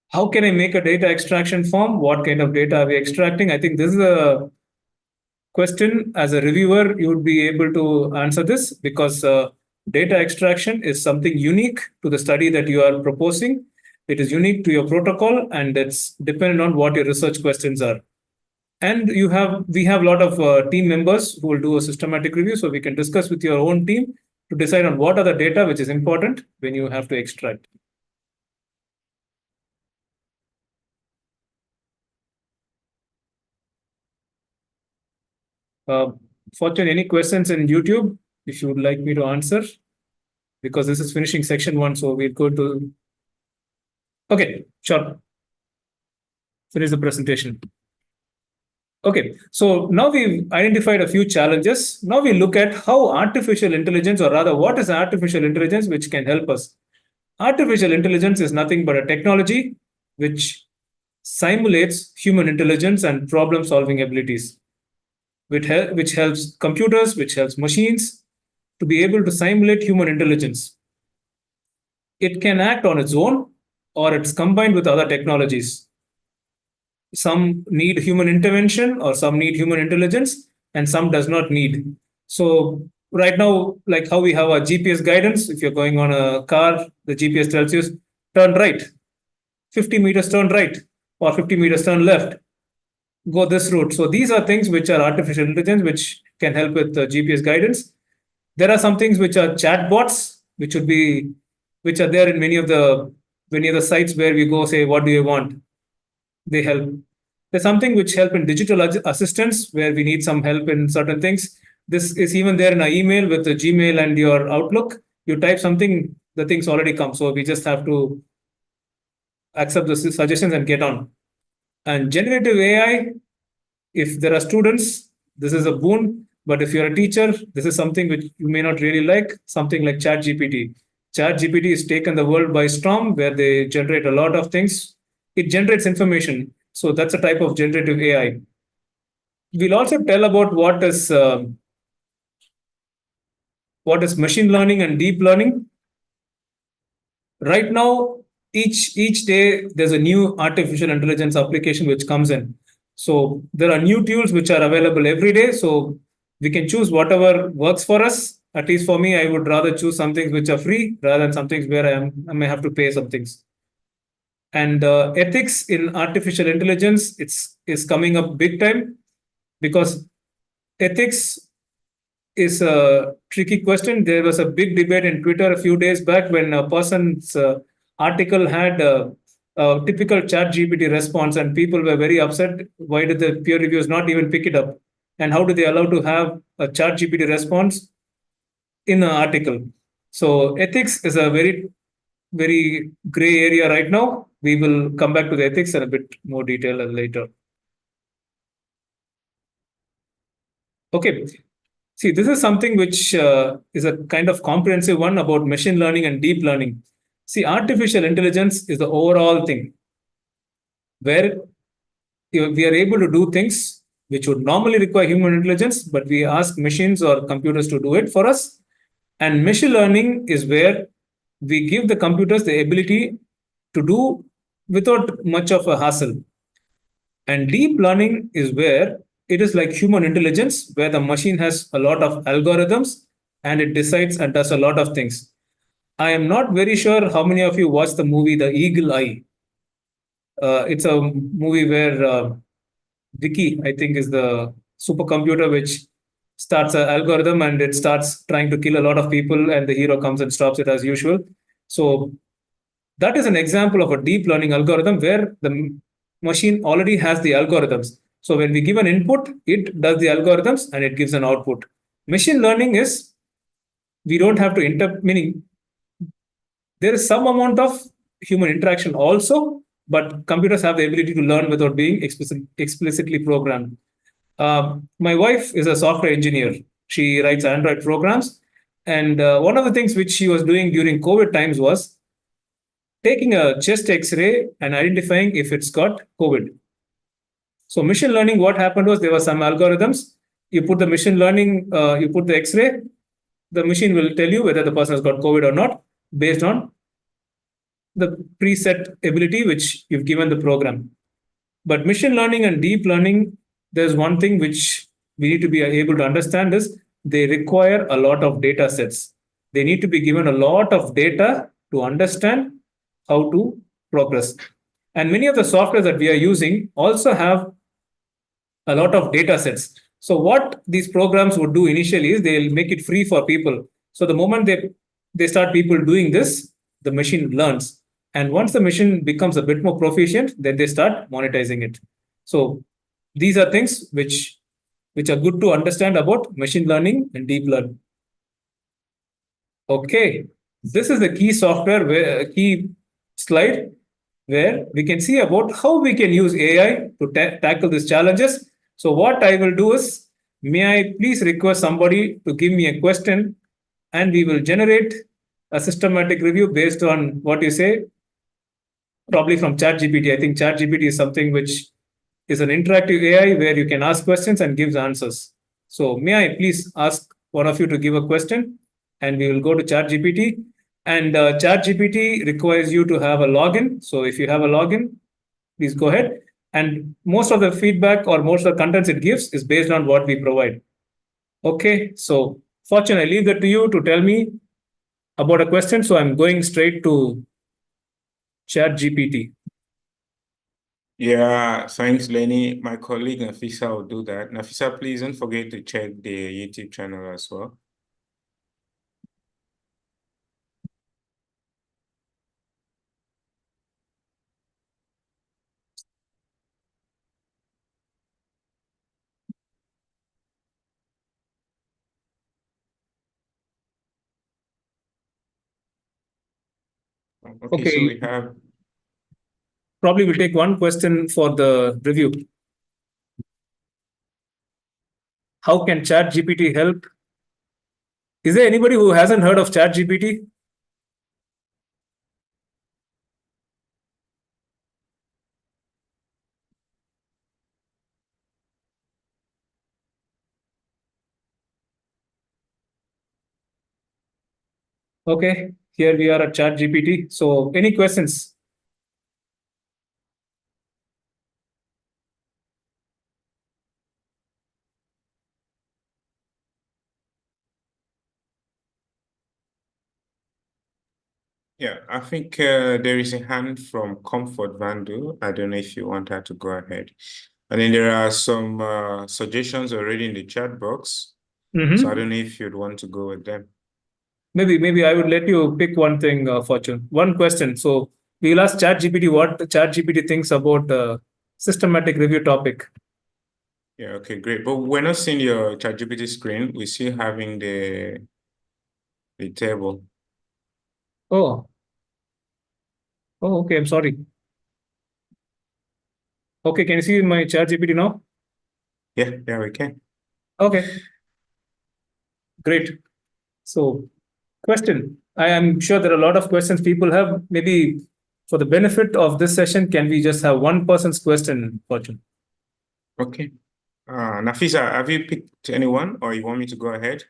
how can I make a data extraction form? What kind of data are we extracting? I think this is a question. As a reviewer, you would be able to answer this because data extraction is something unique to the study that you are proposing. It is unique to your protocol, and it's dependent on what your research questions are. And we have a lot of team members who will do a systematic review, so we can discuss with your own team to decide on what are the data which is important when you have to extract. Uh, Fortune, any questions in YouTube if you would like me to answer? Because this is finishing section 1, so we'll go to. Okay, sure. Finish the presentation. Okay, so now we've identified a few challenges. Now we look at how artificial intelligence, or rather, what is artificial intelligence which can help us. Artificial intelligence is nothing but a technology which simulates human intelligence and problem solving abilities, which helps computers, which helps machines to be able to simulate human intelligence. It can act on its own or it's combined with other technologies. Some need human intervention or some need human intelligence and some does not need. So right now, like how we have a GPS guidance, if you're going on a car, the GPS tells you turn right, 50 meters turn right, or 50 meters turn left, go this route. So these are things which are artificial intelligence, which can help with GPS guidance. There are some things which are chatbots, which are there in many of the sites where we go say, what do you want? They help. There's something which help in digital assistance where we need some help in certain things. This is even there in our email with the Gmail and your Outlook. You type something, the things already come. So we just have to accept the suggestions and get on. And generative AI, if there are students, this is a boon. But if you're a teacher, this is something which you may not really like, something like ChatGPT. ChatGPT has taken the world by storm where they generate a lot of things. It generates information. So that's a type of generative AI. We'll also tell about what is machine learning and deep learning. Right now, each day there's a new artificial intelligence application which comes in. So there are new tools which are available every day. So we can choose whatever works for us. At least for me, I would rather choose some things which are free rather than some things where I may have to pay some things. And ethics in artificial intelligence is coming up big time because ethics is a tricky question. There was a big debate in Twitter a few days back when a person's article had a typical ChatGPT response, and people were very upset. Why did the peer reviewers not even pick it up? And how do they allow to have a ChatGPT response in an article? So ethics is a very gray area right now. We will come back to the ethics in a bit more detail later. Okay. See, this is something which is a kind of comprehensive one about machine learning and deep learning. See, artificial intelligence is the overall thing where we are able to do things which would normally require human intelligence, but we ask machines or computers to do it for us. And machine learning is where we give the computers the ability to do without much of a hassle. And deep learning is where it is like human intelligence, where the machine has a lot of algorithms and it decides and does a lot of things. I am not very sure how many of you watched the movie The Eagle Eye. It's a movie where Vicky, I think, is the supercomputer which starts an algorithm and it starts trying to kill a lot of people, and the hero comes and stops it as usual. So that is an example of a deep learning algorithm where the machine already has the algorithms. So when we give an input, it does the algorithms and it gives an output. Machine learning is we don't have to meaning there is some amount of human interaction also, but computers have the ability to learn without being explicitly programmed. My wife is a software engineer. She writes Android programs. And one of the things which she was doing during COVID times was taking a chest X-ray and identifying if it's got COVID. So machine learning, what happened was there were some algorithms. You put the machine learning, you put the X-ray, the machine will tell you whether the person has got COVID or not based on the preset ability which you've given the program. But machine learning and deep learning, there's one thing which we need to be able to understand is they require a lot of data sets. They need to be given a lot of data to understand how to progress. And many of the software that we are using also have a lot of data sets. So what these programs would do initially is they'll make it free for people. So the moment they start people doing this, the machine learns. And once the machine becomes a bit more proficient, then they start monetizing it. So these are things which are good to understand about machine learning and deep learning. Okay, this is the key software where key slide where we can see about how we can use AI to tackle these challenges. So what I will do is, may I please request somebody to give me a question and we will generate a systematic review based on what you say, probably from ChatGPT. I think ChatGPT is something which is an interactive AI where you can ask questions and gives answers. So may I please ask one of you to give a question and we will go to ChatGPT. And ChatGPT requires you to have a login. So if you have a login, please go ahead. And most of the feedback or most of the contents it gives is based on what we provide. Okay, so Fortune, I leave that to you to tell me about a question. So I'm going straight to ChatGPT. Yeah, thanks, Lenny. My colleague Nafisa will do that. Nafisa, please don't forget to check the YouTube channel as well. Okay, so Okay, we have, probably we'll take one question for the review. How can ChatGPT help? Is there anybody who hasn't heard of ChatGPT? Okay, here we are at ChatGPT. So, any questions? yeah, I think there is a hand from Comfort Vandu. I don't know if you want her to go ahead. And then there are some suggestions already in the chat box. So I don't know if you'd want to go with them. Maybe I would let you pick one thing, Fortune. One question. So, we'll ask ChatGPT what ChatGPT thinks about systematic review topic. Yeah, okay, great. But we're not seeing your ChatGPT screen. We're still having the table. Oh, oh, okay. I'm sorry. Okay, can you see my ChatGPT now? Yeah, we can. Okay, great. So, question. I am sure there are a lot of questions people have. Maybe for the benefit of this session, can we just have one person's question, Fortune? Okay. Nafisa, have you picked anyone or you want me to go ahead?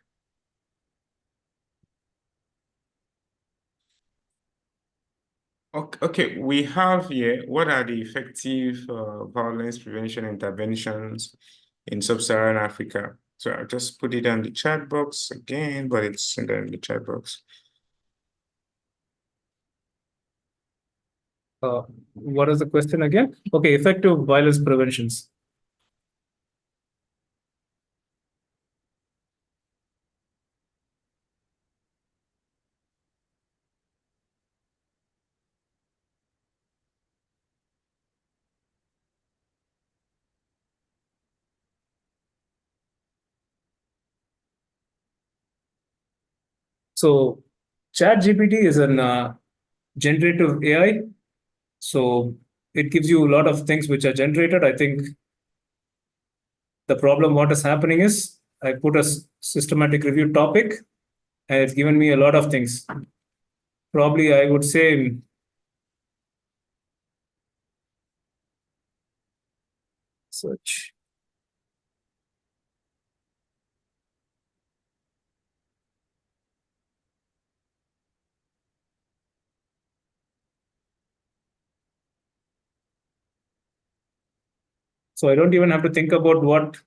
Okay, we have here, what are the effective violence prevention interventions in sub-Saharan Africa? So I'll just put it in the chat box again, but it's in the chat box. What is the question again? Okay, effective violence preventions. So, ChatGPT is an generative AI. So, it gives you a lot of things which are generated. I think the problem, what is happening is I put a systematic review topic and it's given me a lot of things. Probably I would say search. So I don't even have to think about what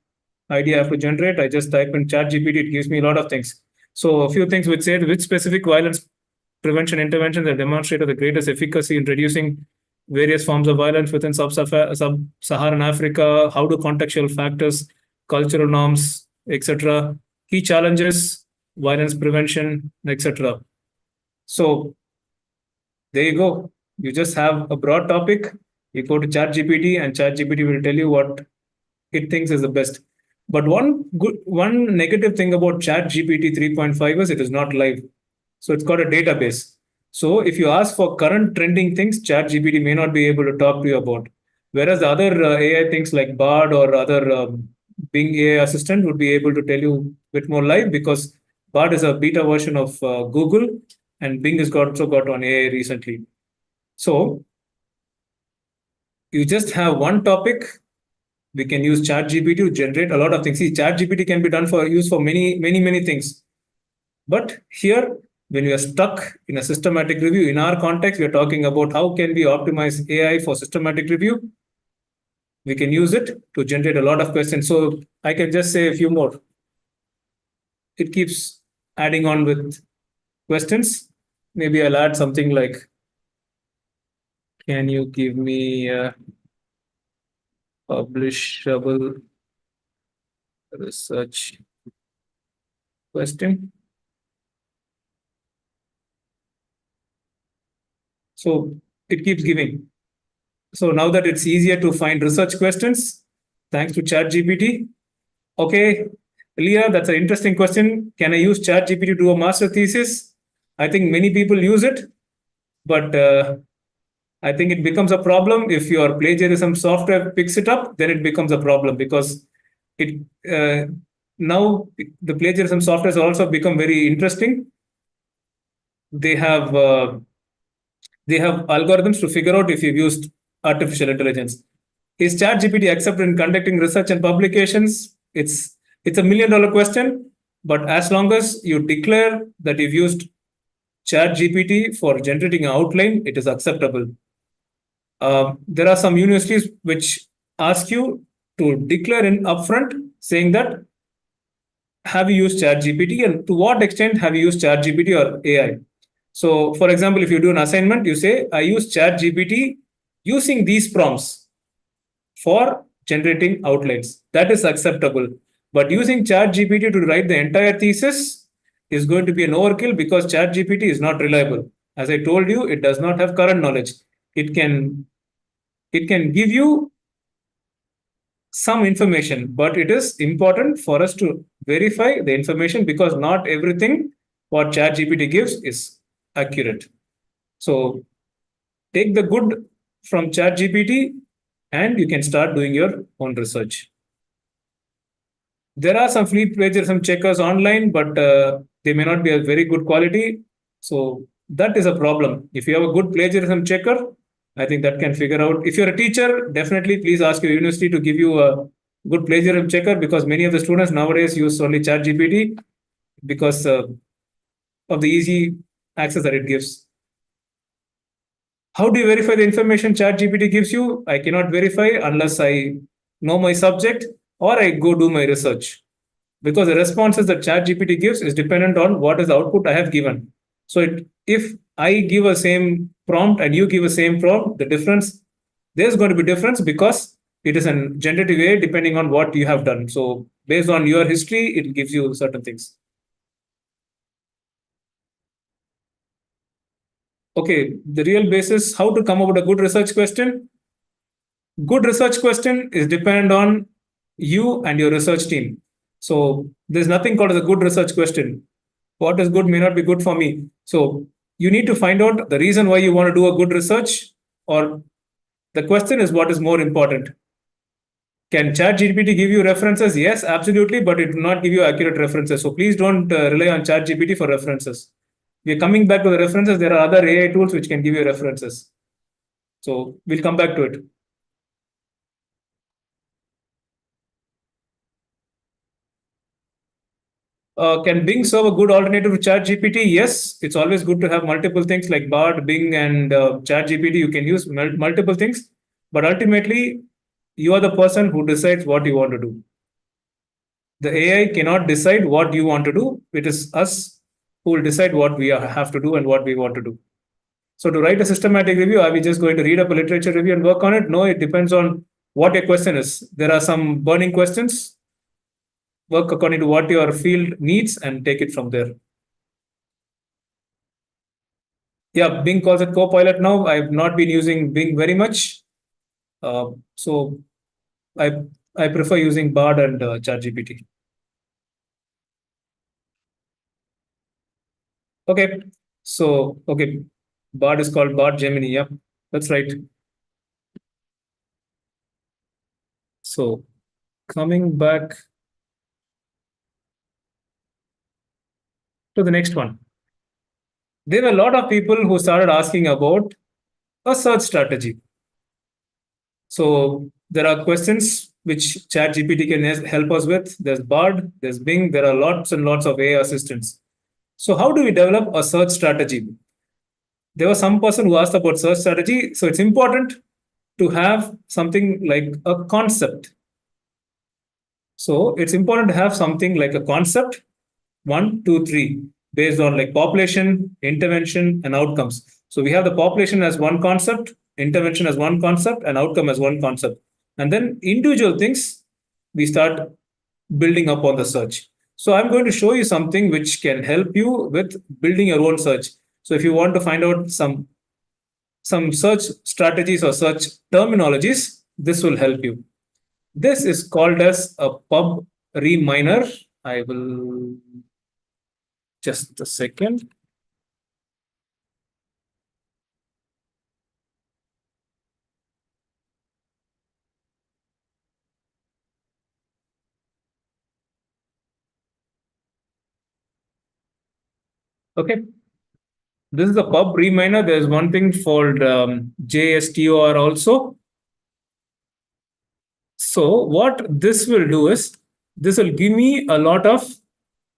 ID I have to generate. I just type in ChatGPT. It gives me a lot of things. So a few things which said which specific violence prevention interventions have demonstrated the greatest efficacy in reducing various forms of violence within sub-Saharan Africa. How do contextual factors, cultural norms, etc., key challenges, violence prevention, etc. So there you go. You just have a broad topic. You go to ChatGPT, and ChatGPT will tell you what it thinks is the best. But one negative thing about ChatGPT 3.5 is it is not live. So it's got a database. So if you ask for current trending things, ChatGPT may not be able to talk to you about. Whereas the other AI things like Bard or other Bing AI assistant would be able to tell you a bit more live, because Bard is a beta version of Google, and Bing has also got on AI recently. So you just have one topic. We can use ChatGPT to generate a lot of things. See, ChatGPT can be done for use for many things. But here, when we are stuck in a systematic review, in our context, we are talking about how can we optimize AI for systematic review. We can use it to generate a lot of questions. So I can just say a few more. It keeps adding on with questions. Maybe I'll add something like, can you give me a publishable research question? So it keeps giving. So now that it's easier to find research questions, thanks to ChatGPT. Okay, Leah, that's an interesting question. Can I use ChatGPT to do a master thesis? I think many people use it, but I think it becomes a problem if your plagiarism software picks it up. Then it becomes a problem, because it now the plagiarism software has also become very interesting. They have algorithms to figure out if you've used artificial intelligence. Is ChatGPT accepted in conducting research and publications? It's $1 million question, but as long as you declare that you've used ChatGPT for generating an outline, it is acceptable. There are some universities which ask you to declare in upfront, saying that have you used ChatGPT and to what extent have you used ChatGPT or AI. So, for example, if you do an assignment, you say, I use ChatGPT using these prompts for generating outlines. That is acceptable. But using ChatGPT to write the entire thesis is going to be an overkill, because ChatGPT is not reliable. As I told you, it does not have current knowledge. It can give you some information, but it is important for us to verify the information, because not everything what ChatGPT gives is accurate. So take the good from ChatGPT and you can start doing your own research. There are some free plagiarism checkers online, but they may not be of very good quality. So that is a problem. If you have a good plagiarism checker, I think that can figure out. If you're a teacher, definitely please ask your university to give you a good plagiarism checker, because many of the students nowadays use only ChatGPT because of the easy access that it gives. How do you verify the information ChatGPT gives you? I cannot verify unless I know my subject or I go do my research, because the responses that ChatGPT gives is dependent on what is the output I have given. So if I give a same prompt and you give a same prompt, the difference, there's going to be difference, because it is a generative AI depending on what you have done. So based on your history, it gives you certain things. Okay, the real basis, how to come up with a good research question. Good research question is dependent on you and your research team. So there's nothing called as a good research question. What is good may not be good for me. So you need to find out the reason why you want to do a good research, or the question is what is more important. Can ChatGPT give you references? Yes, absolutely, but it will not give you accurate references. So please don't rely on ChatGPT for references. We're coming back to the references. There are other AI tools which can give you references. So we'll come back to it. Can Bing serve a good alternative to ChatGPT? Yes, it's always good to have multiple things like Bard, Bing, and ChatGPT. You can use multiple things, but ultimately, you are the person who decides what you want to do. The AI cannot decide what you want to do. It is us who will decide what we have to do and what we want to do. So to write a systematic review, are we just going to read up a literature review and work on it? No, it depends on what your question is. There are some burning questions. Work according to what your field needs and take it from there. Yeah, Bing calls it Copilot now. I've not been using Bing very much. So I prefer using Bard and ChatGPT. Okay. So, okay. Bard is called Bard Gemini. Yeah, that's right. So coming back to the next one. There were a lot of people who started asking about a search strategy. So there are questions which ChatGPT can help us with. There's Bard, there's Bing, there are lots and lots of AI assistants. So how do we develop a search strategy? There was some person who asked about search strategy. So it's important to have something like a concept. So it's important to have something like a concept, 1, 2, 3, based on like population, intervention, and outcomes. So we have the population as one concept, intervention as one concept, and outcome as one concept. And then individual things, we start building up on the search. So I'm going to show you something which can help you with building your own search. So if you want to find out some search strategies or search terminologies, this will help you. This is called as a pub reminer. I will just a second. Okay. This is a pub reminer. There's one thing called JSTOR also. So what this will do is, this will give me a lot of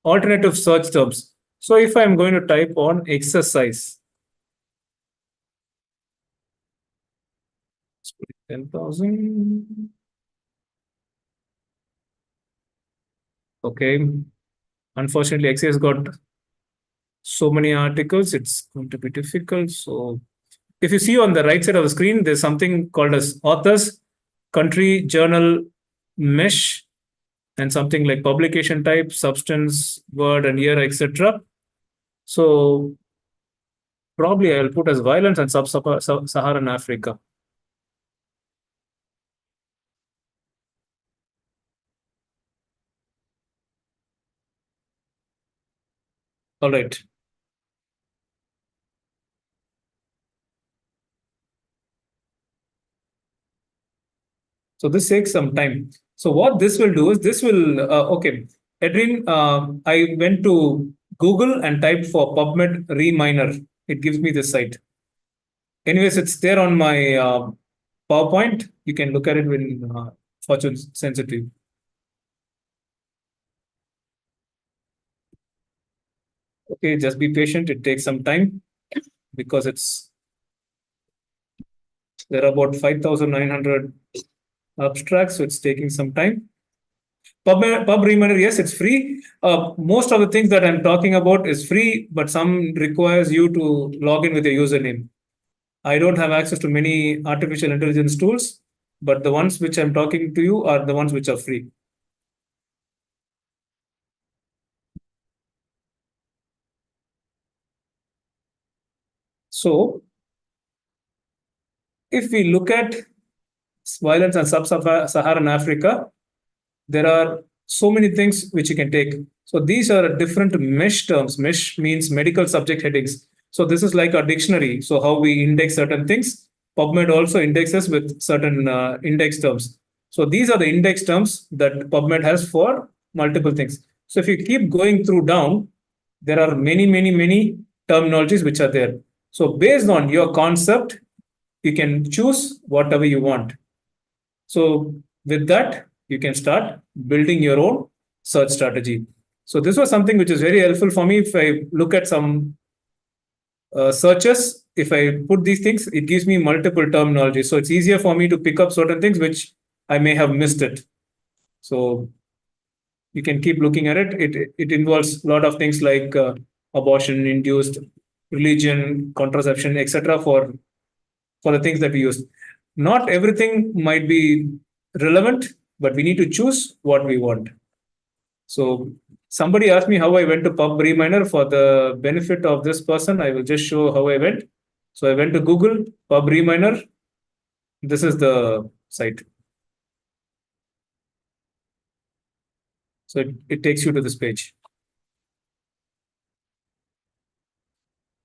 alternative search terms. So if I'm going to type on exercise, 10,000. Okay. Unfortunately, Excel has got so many articles, it's going to be difficult. So if you see on the right side of the screen, there's something called as authors, country, journal, mesh, and something like publication type, substance, word, and year, etc. So probably I'll put as violence and sub-Saharan Africa. All right. So this takes some time. So what this will do is this will, okay, Edwin, I went to Google and typed for PubMed Reminer. It gives me this site. Anyways, it's there on my PowerPoint. You can look at it when Fortune sends it to you. Okay, just be patient. It takes some time because there are about 5,900 abstracts, so it's taking some time. Pub Reminer, yes, it's free. Most of the things that I'm talking about is free, but some requires you to log in with your username. I don't have access to many artificial intelligence tools, but the ones which I'm talking to you are the ones which are free. So if we look at violence in sub-Saharan Africa, there are so many things which you can take. So these are different mesh terms. Mesh means medical subject headings. So this is like a dictionary. So how we index certain things. PubMed also indexes with certain index terms. So these are the index terms that PubMed has for multiple things. So if you keep going through down, there are many, many, many terminologies which are there. So based on your concept, you can choose whatever you want. So with that, you can start building your own search strategy. So this was something which is very helpful for me. If I look at some searches, if I put these things, it gives me multiple terminology. So it's easier for me to pick up certain things which I may have missed it. So you can keep looking at it. It involves a lot of things like abortion, induced, religion, contraception, etc. For the things that we use. Not everything might be relevant, but we need to choose what we want. So somebody asked me how I went to Pub Reminder. For the benefit of this person, I will just show how I went. So I went to Google Pub Reminder. This is the site. So it takes you to this page.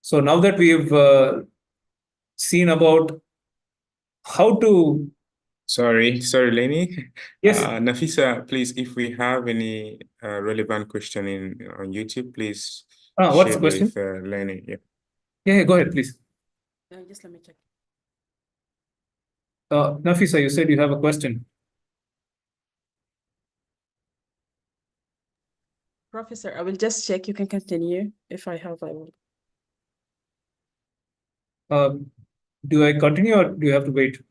So now that we've seen about how to. Sorry, Lenny. Yes. Nafisa, please, if we have any relevant question on YouTube, please What's share the question? with Lenny. Yeah. Yeah, go ahead, please. Just let me check. Nafisa, you said you have a question. Professor, I will just check. You can continue. If I have, I will. Do I continue or do you have to wait?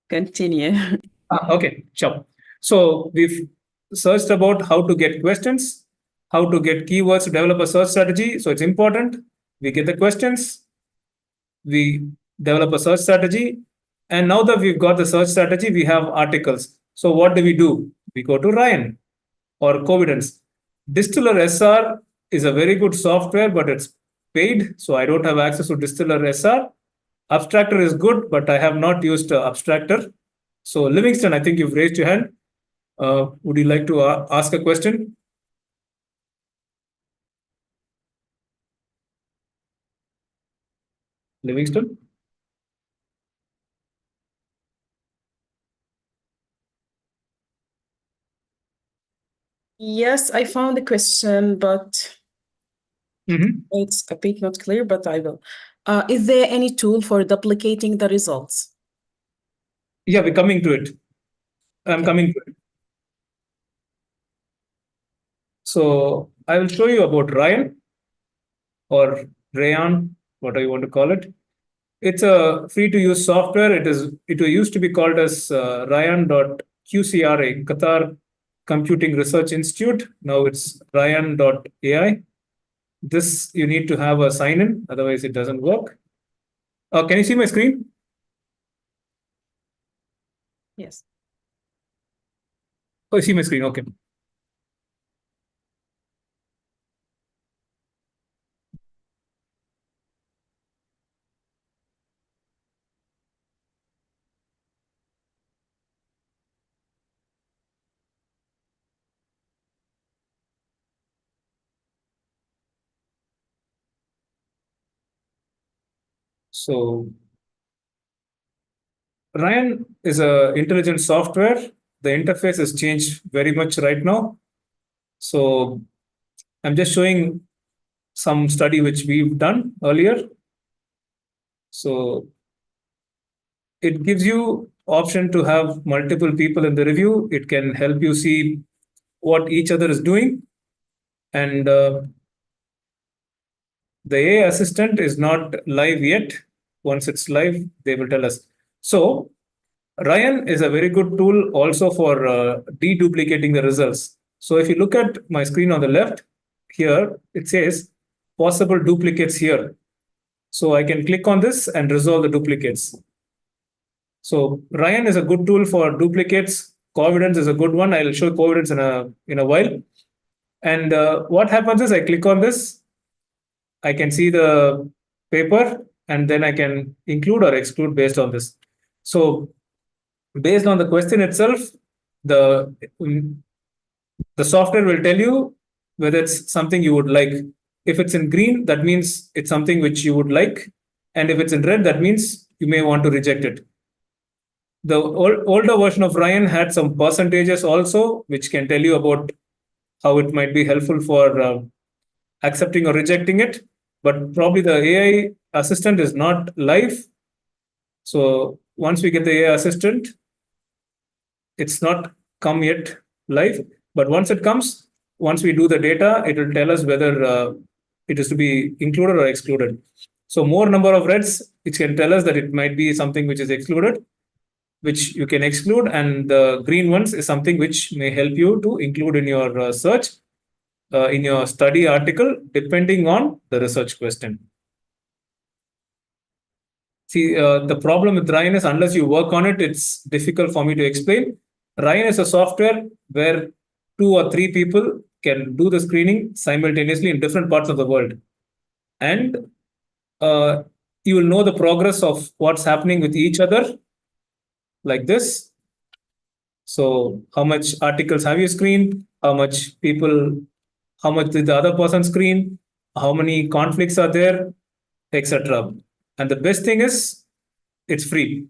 Continue. Okay, sure. So we've searched about how to get questions, how to get keywords to develop a search strategy. So it's important. We get the questions, we develop a search strategy. And now that we've got the search strategy, we have articles. So what do? We go to Ryan or Covidence. Distiller SR is a very good software, but it's paid. So I don't have access to Distiller SR. Abstractor is good, but I have not used Abstractor. So Livingston, I think you've raised your hand. Would you like to ask a question? Livingston? Yes, I found the question, but it's a bit not clear, but I will. Is there any tool for duplicating the results? Yeah, we're coming to it. I'm coming to it. So I will show you about Ryan or Rayon, whatever you want to call it. It's a free-to-use software. It used to be called as Ryan.QCRA, Qatar Computing Research Institute. Now it's Ryan.ai. This you need to have a sign-in, otherwise it doesn't work. Can you see my screen? Yes. Oh, you see my screen. Okay. So Ryan is a intelligent software. The interface has changed very much right now. So I'm just showing some study which we've done earlier. So it gives you option to have multiple people in the review. It can help you see what each other is doing. And the AI assistant is not live yet. Once it's live, they will tell us. So Ryan is a very good tool also for deduplicating the results. So if you look at my screen on the left, here it says possible duplicates here. So I can click on this and resolve the duplicates. So Ryan is a good tool for duplicates. Covidence is a good one. I'll show Covidence in a while. And what happens is I click on this, I can see the paper, and then I can include or exclude based on this. So based on the question itself, the software will tell you whether it's something you would like. If it's in green, that means it's something which you would like. And if it's in red, that means you may want to reject it. The older version of Ryan had some percentages also, which can tell you about how it might be helpful for accepting or rejecting it. But probably the AI assistant is not live. So once we get the AI assistant, it's not come yet live. But once it comes, once we do the data, it will tell us whether it is to be included or excluded. So more number of reds, which can tell us that it might be something which is excluded. which you can exclude, and the green ones is something which may help you to include in your search, in your study article, depending on the research question. See, the problem with Ryan is unless you work on it, it's difficult for me to explain. Ryan is a software where 2 or 3 people can do the screening simultaneously in different parts of the world. And you will know the progress of what's happening with each other like this. So how much articles have you screened? How much did the other person screen? How many conflicts are there, etc. And the best thing is it's free.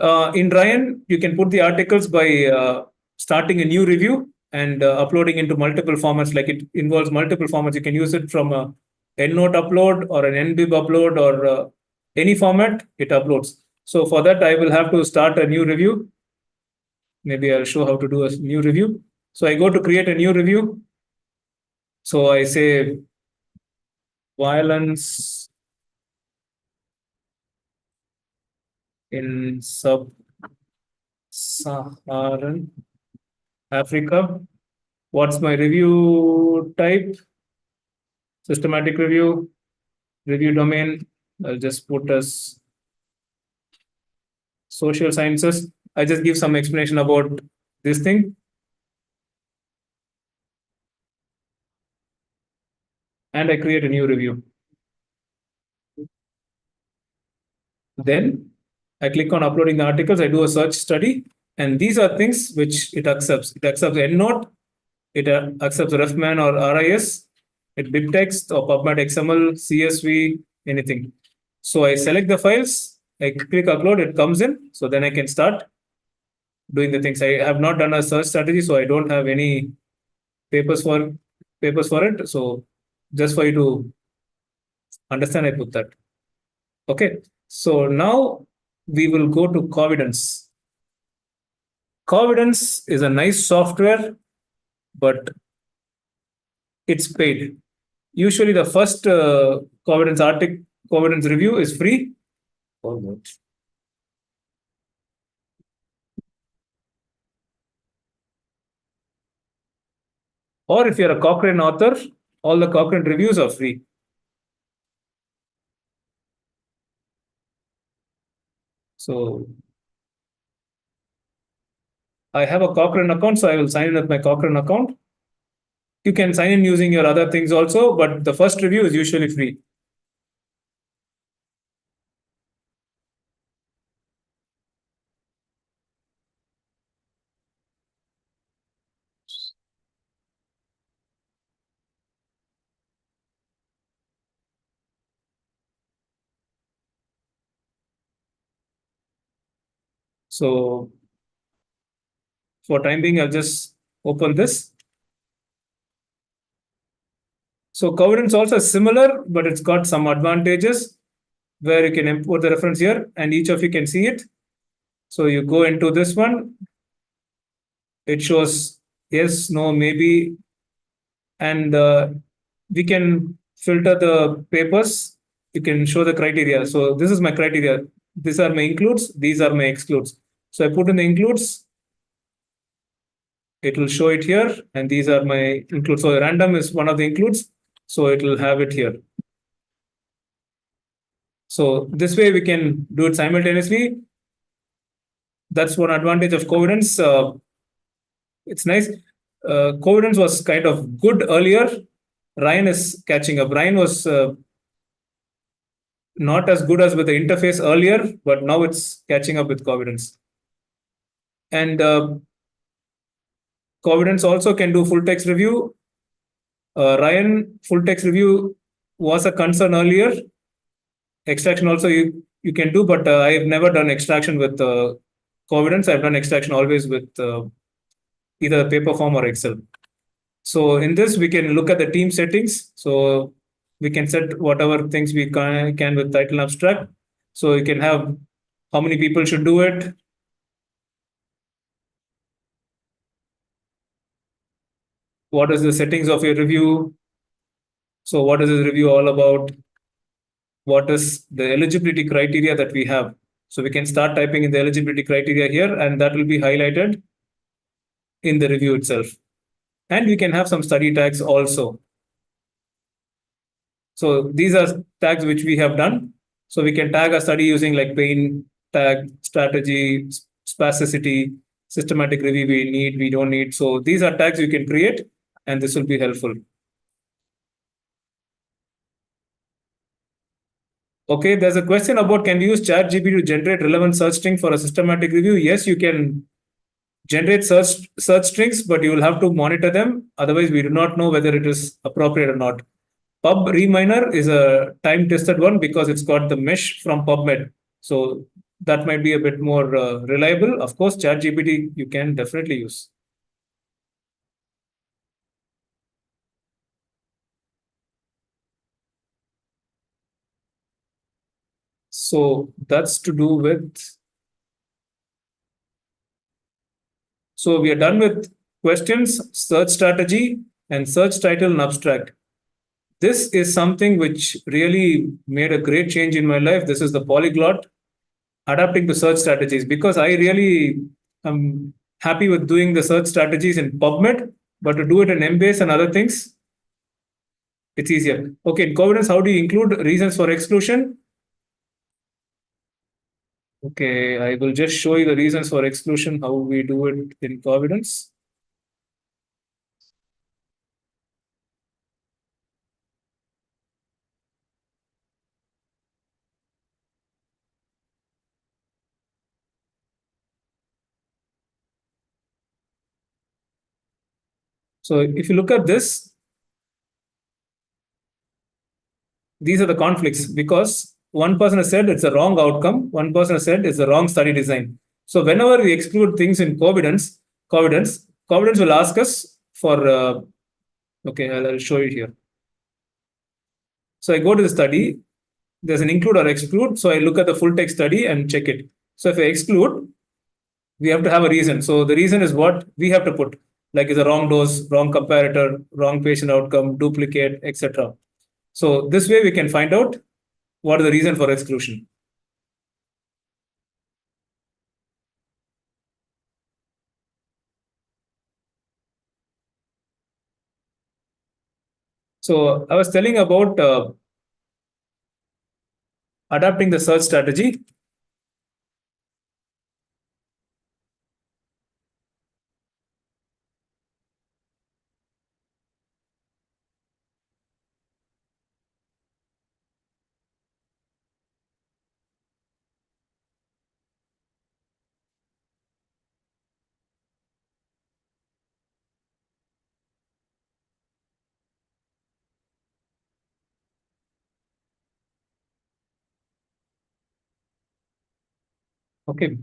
In Ryan, you can put the articles by starting a new review and uploading into multiple formats. Like it involves multiple formats. You can use it from a EndNote upload or an NBib upload or any format it uploads. So for that, I will have to start a new review. Maybe I'll show how to do a new review. So I go to create a new review. So I say violence in sub-Saharan Africa. What's my review type? Systematic review, review domain. I'll just put as social sciences. I just give some explanation about this thing. And I create a new review. Then I click on uploading the articles. I do a search study. And these are things which it accepts. It accepts EndNote. It accepts RefMan or RIS. It BibTeX or PubMed XML, CSV, anything. So I select the files. I click upload. It comes in. So then I can start doing the things. I have not done a search strategy, so I don't have any papers for it. So just for you to understand, I put that. Okay. So now we will go to Covidence. Covidence is a nice software, but it's paid. Usually the first Covidence review is free. Almost. Or if you're a Cochrane author, all the Cochrane reviews are free. So I have a Cochrane account, so I will sign in with my Cochrane account. You can sign in using your other things also, but the first review is usually free. So for time being, I'll just open this. So Covidence also is similar, but it's got some advantages where you can import the reference here and each of you can see it. So you go into this one. It shows yes, no, maybe. And we can filter the papers. You can show the criteria. So this is my criteria. These are my includes. These are my excludes. So I put in the includes. It will show it here. And these are my includes. So random is one of the includes. So it will have it here. So this way we can do it simultaneously. That's one advantage of Covidence. It's nice. Covidence was kind of good earlier. Ryan is catching up. Ryan was not as good as with the interface earlier, but now it's catching up with Covidence. And Covidence also can do full text review. Ryan, full text review was a concern earlier. Extraction also you can do, but I've never done extraction with Covidence. I've done extraction always with either paper form or Excel. So in this, we can look at the team settings. So we can set whatever things we can with title and abstract. So you can have how many people should do it. What is the settings of your review? So what is this review all about? What is the eligibility criteria that we have? So we can start typing in the eligibility criteria here, and that will be highlighted in the review itself. And we can have some study tags also. So these are tags which we have done. So we can tag a study using like pain tag, strategy, spasticity, systematic review we need, we don't need. So these are tags you can create, and this will be helpful. Okay, there's a question about, can we use ChatGPT to generate relevant search string for a systematic review? Yes, you can generate search strings, but you will have to monitor them. Otherwise, we do not know whether it is appropriate or not. Pub Reminer is a time-tested one because it's got the mesh from PubMed. So that might be a bit more reliable. Of course, ChatGPT you can definitely use. So that's to do with. So we are done with questions, search strategy, and search title and abstract. This is something which really made a great change in my life. This is the polyglot adapting to search strategies, because I really am happy with doing the search strategies in PubMed, but to do it in Embase and other things, it's easier. Okay, in Covidence, how do you include reasons for exclusion? Okay, I will just show you the reasons for exclusion, how we do it in Covidence. So if you look at this, these are the conflicts, because one person has said it's a wrong outcome, one person has said it's a wrong study design. So whenever we exclude things in Covidence will ask us for, okay, I'll show you here. So I go to the study, there's an include or exclude. So I look at the full text study and check it. So if I exclude, we have to have a reason. So the reason is what we have to put, like is a wrong dose, wrong comparator, wrong patient outcome, duplicate, etc. So this way we can find out what is the reason for exclusion. So I was telling about adapting the search strategy. Okay,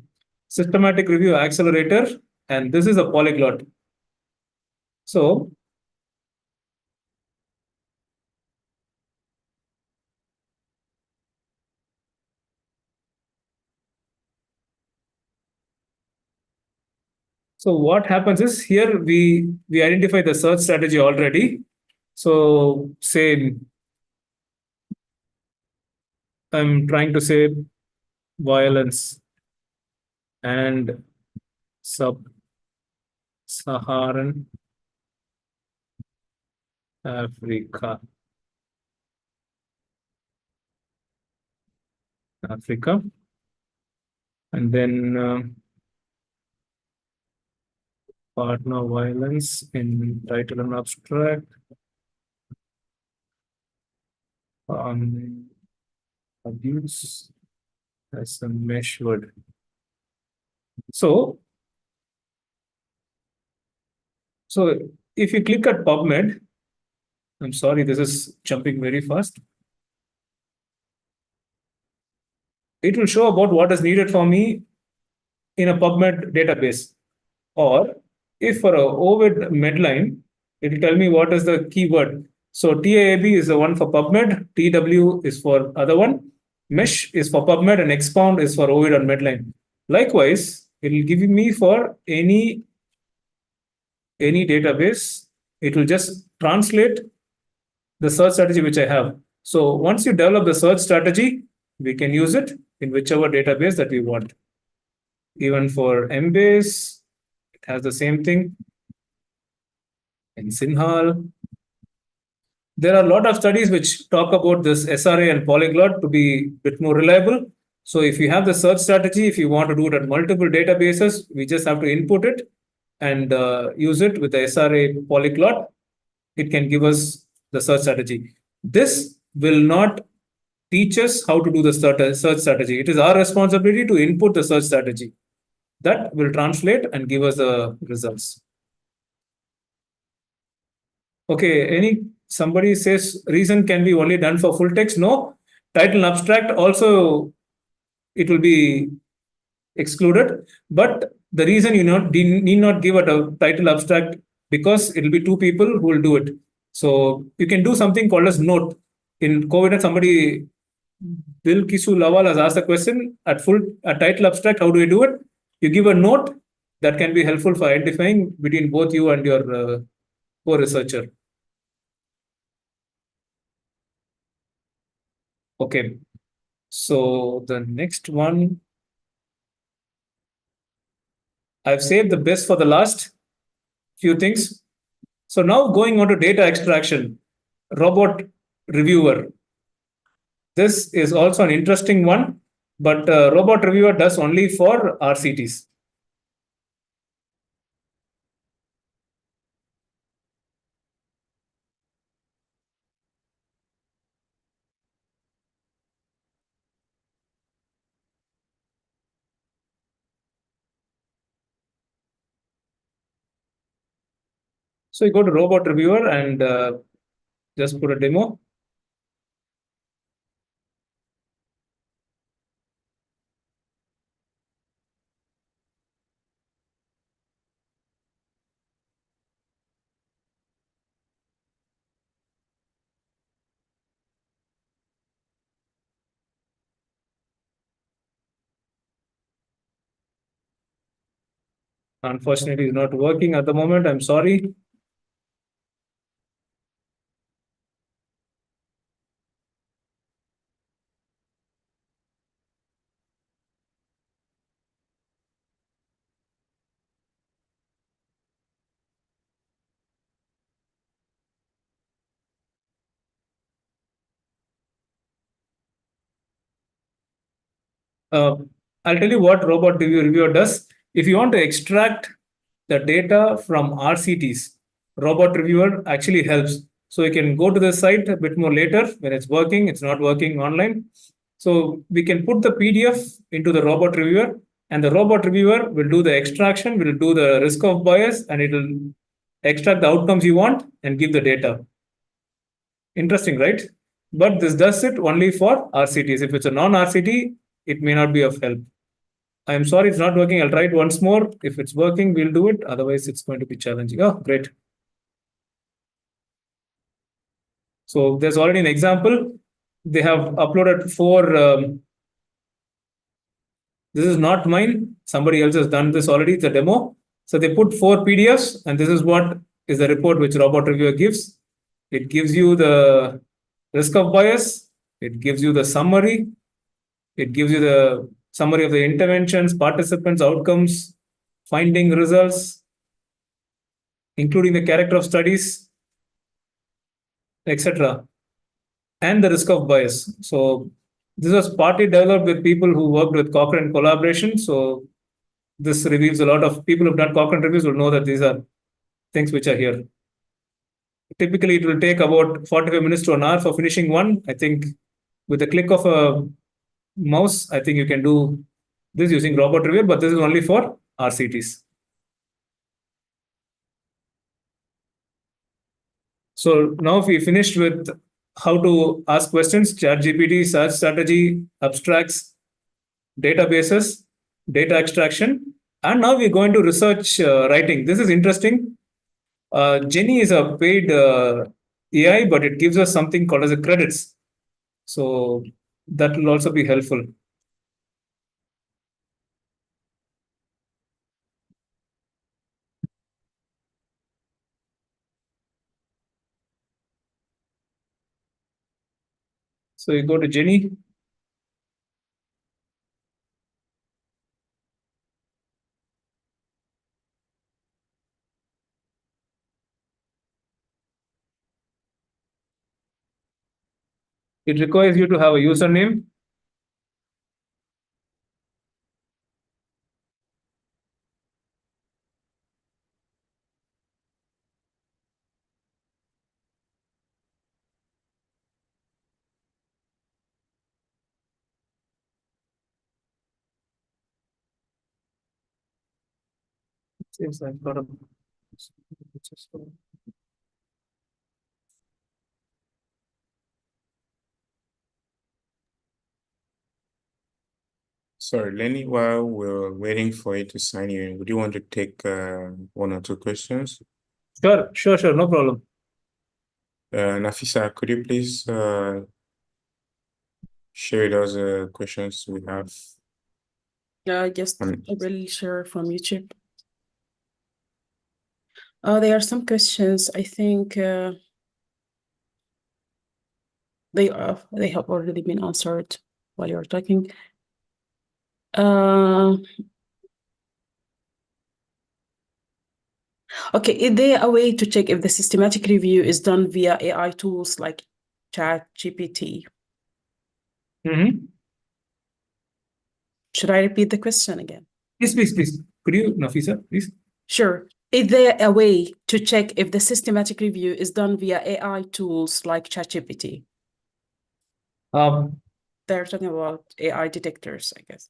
systematic review accelerator, and this is a polyglot. So what happens is, here we identify the search strategy already. So say I'm trying to say violence and sub-Saharan Africa. And then partner violence in title and abstract. Abuse as a mesh word. So if you click at PubMed, I'm sorry, this is jumping very fast. It will show about what is needed for me in a PubMed database. Or if for a OVID Medline, it will tell me what is the keyword. So TAAB is the one for PubMed, TW is for other one, Mesh is for PubMed, and Expound is for OVID on Medline. Likewise, it will give me for any database, it will just translate the search strategy which I have. So once you develop the search strategy, we can use it in whichever database that we want. Even for Embase, it has the same thing. In Sinhal, there are a lot of studies which talk about this SRA and polyglot to be a bit more reliable. So if you have the search strategy, if you want to do it at multiple databases, we just have to input it and use it with the SRA polyglot. It can give us the search strategy. This will not teach us how to do the search strategy. It is our responsibility to input the search strategy. That will translate and give us the results. Okay, somebody says reason can be only done for full text. No, title and abstract also it will be excluded. But the reason you need not give it a title abstract because it will be two people who will do it. So you can do something called as note. In COVID, somebody Bill Kisu Lawal has asked a question at title abstract. How do you do it? You give a note that can be helpful for identifying between both you and your co-researcher. Okay, so the next one, I've saved the best for the last few things. So now going on to data extraction, robot reviewer. This is also an interesting one, but robot reviewer does only for RCTs. So you go to robot reviewer and just put a demo. Unfortunately, it's not working at the moment. I'm sorry. Uh, I'll tell you what robot reviewer does. If you want to extract the data from RCTs, robot reviewer actually helps. So you can go to the site a bit more later when it's working. It's not working online. So we can put the PDF into the robot reviewer, and the robot reviewer will do the extraction, will do the risk of bias, and it will extract the outcomes you want and give the data. Interesting, right? But this does it only for RCTs. If it's a non-RCT, it may not be of help. I'm sorry it's not working. I'll try it once more. If it's working, we'll do it. Otherwise, it's going to be challenging. Oh, great. So there's already an example. They have uploaded 4. This is not mine. Somebody else has done this already. It's a demo. So they put 4 PDFs, and this is what is the report which robot reviewer gives. It gives you the risk of bias. It gives you the summary. It gives you the summary of the interventions, participants, outcomes, finding results, including the character of studies, etc., and the risk of bias. So this was partly developed with people who worked with Cochrane collaboration. So this reveals a lot of people who've done Cochrane reviews will know that these are things which are here. Typically, it will take about 45 minutes to an hour for finishing one. I think with a click of a mouse, I think you can do this using robot reviewer, but this is only for RCTs. So now we finished with how to ask questions, ChatGPT, search strategy, abstracts, databases, data extraction, and now we're going to research writing. This is interesting. Jenny is a paid AI, but it gives us something called as a credits. So that will also be helpful. So you go to Jenny. It requires you to have a username. Seems I've got a. Sorry, Lenny, while we're waiting for you to sign in, would you want to take one or two questions? Sure, no problem. Nafisa, could you please share with us the questions we have? Just I will share from YouTube. There are some questions. I think they have already been answered while you're talking. Okay, is there a way to check if the systematic review is done via AI tools like ChatGPT? Should I repeat the question again? Please. Could you, Nafisa, please? Sure. Is there a way to check if the systematic review is done via AI tools like ChatGPT? They're talking about AI detectors, I guess.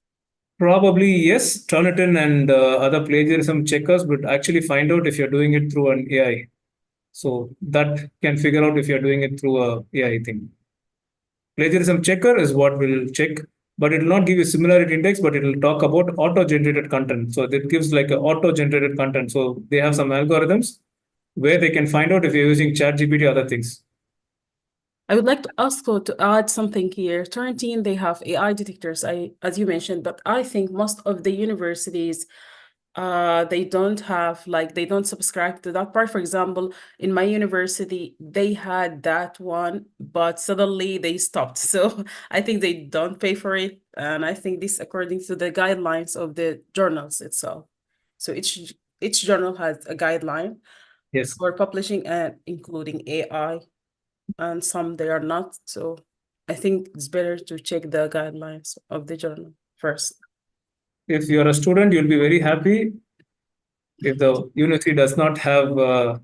Probably yes. Turnitin and other plagiarism checkers would actually find out if you're doing it through an AI. So that can figure out if you're doing it through a AI thing. Plagiarism checker is what will check, but it will not give you similarity index, but it will talk about auto-generated content. So it gives like a auto-generated content. So they have some algorithms where they can find out if you're using ChatGPT or other things. I would like to also to add something here. Turnitin, they have AI detectors, as you mentioned, but I think most of the universities they don't subscribe to that part. For example, in my university, they had that one, but suddenly they stopped. So I think they don't pay for it. And I think this according to the guidelines of the journals itself. So each journal has a guideline for publishing and including AI, and some they are not. So I think it's better to check the guidelines of the journal first. If you're a student, you'll be very happy if the university does not have a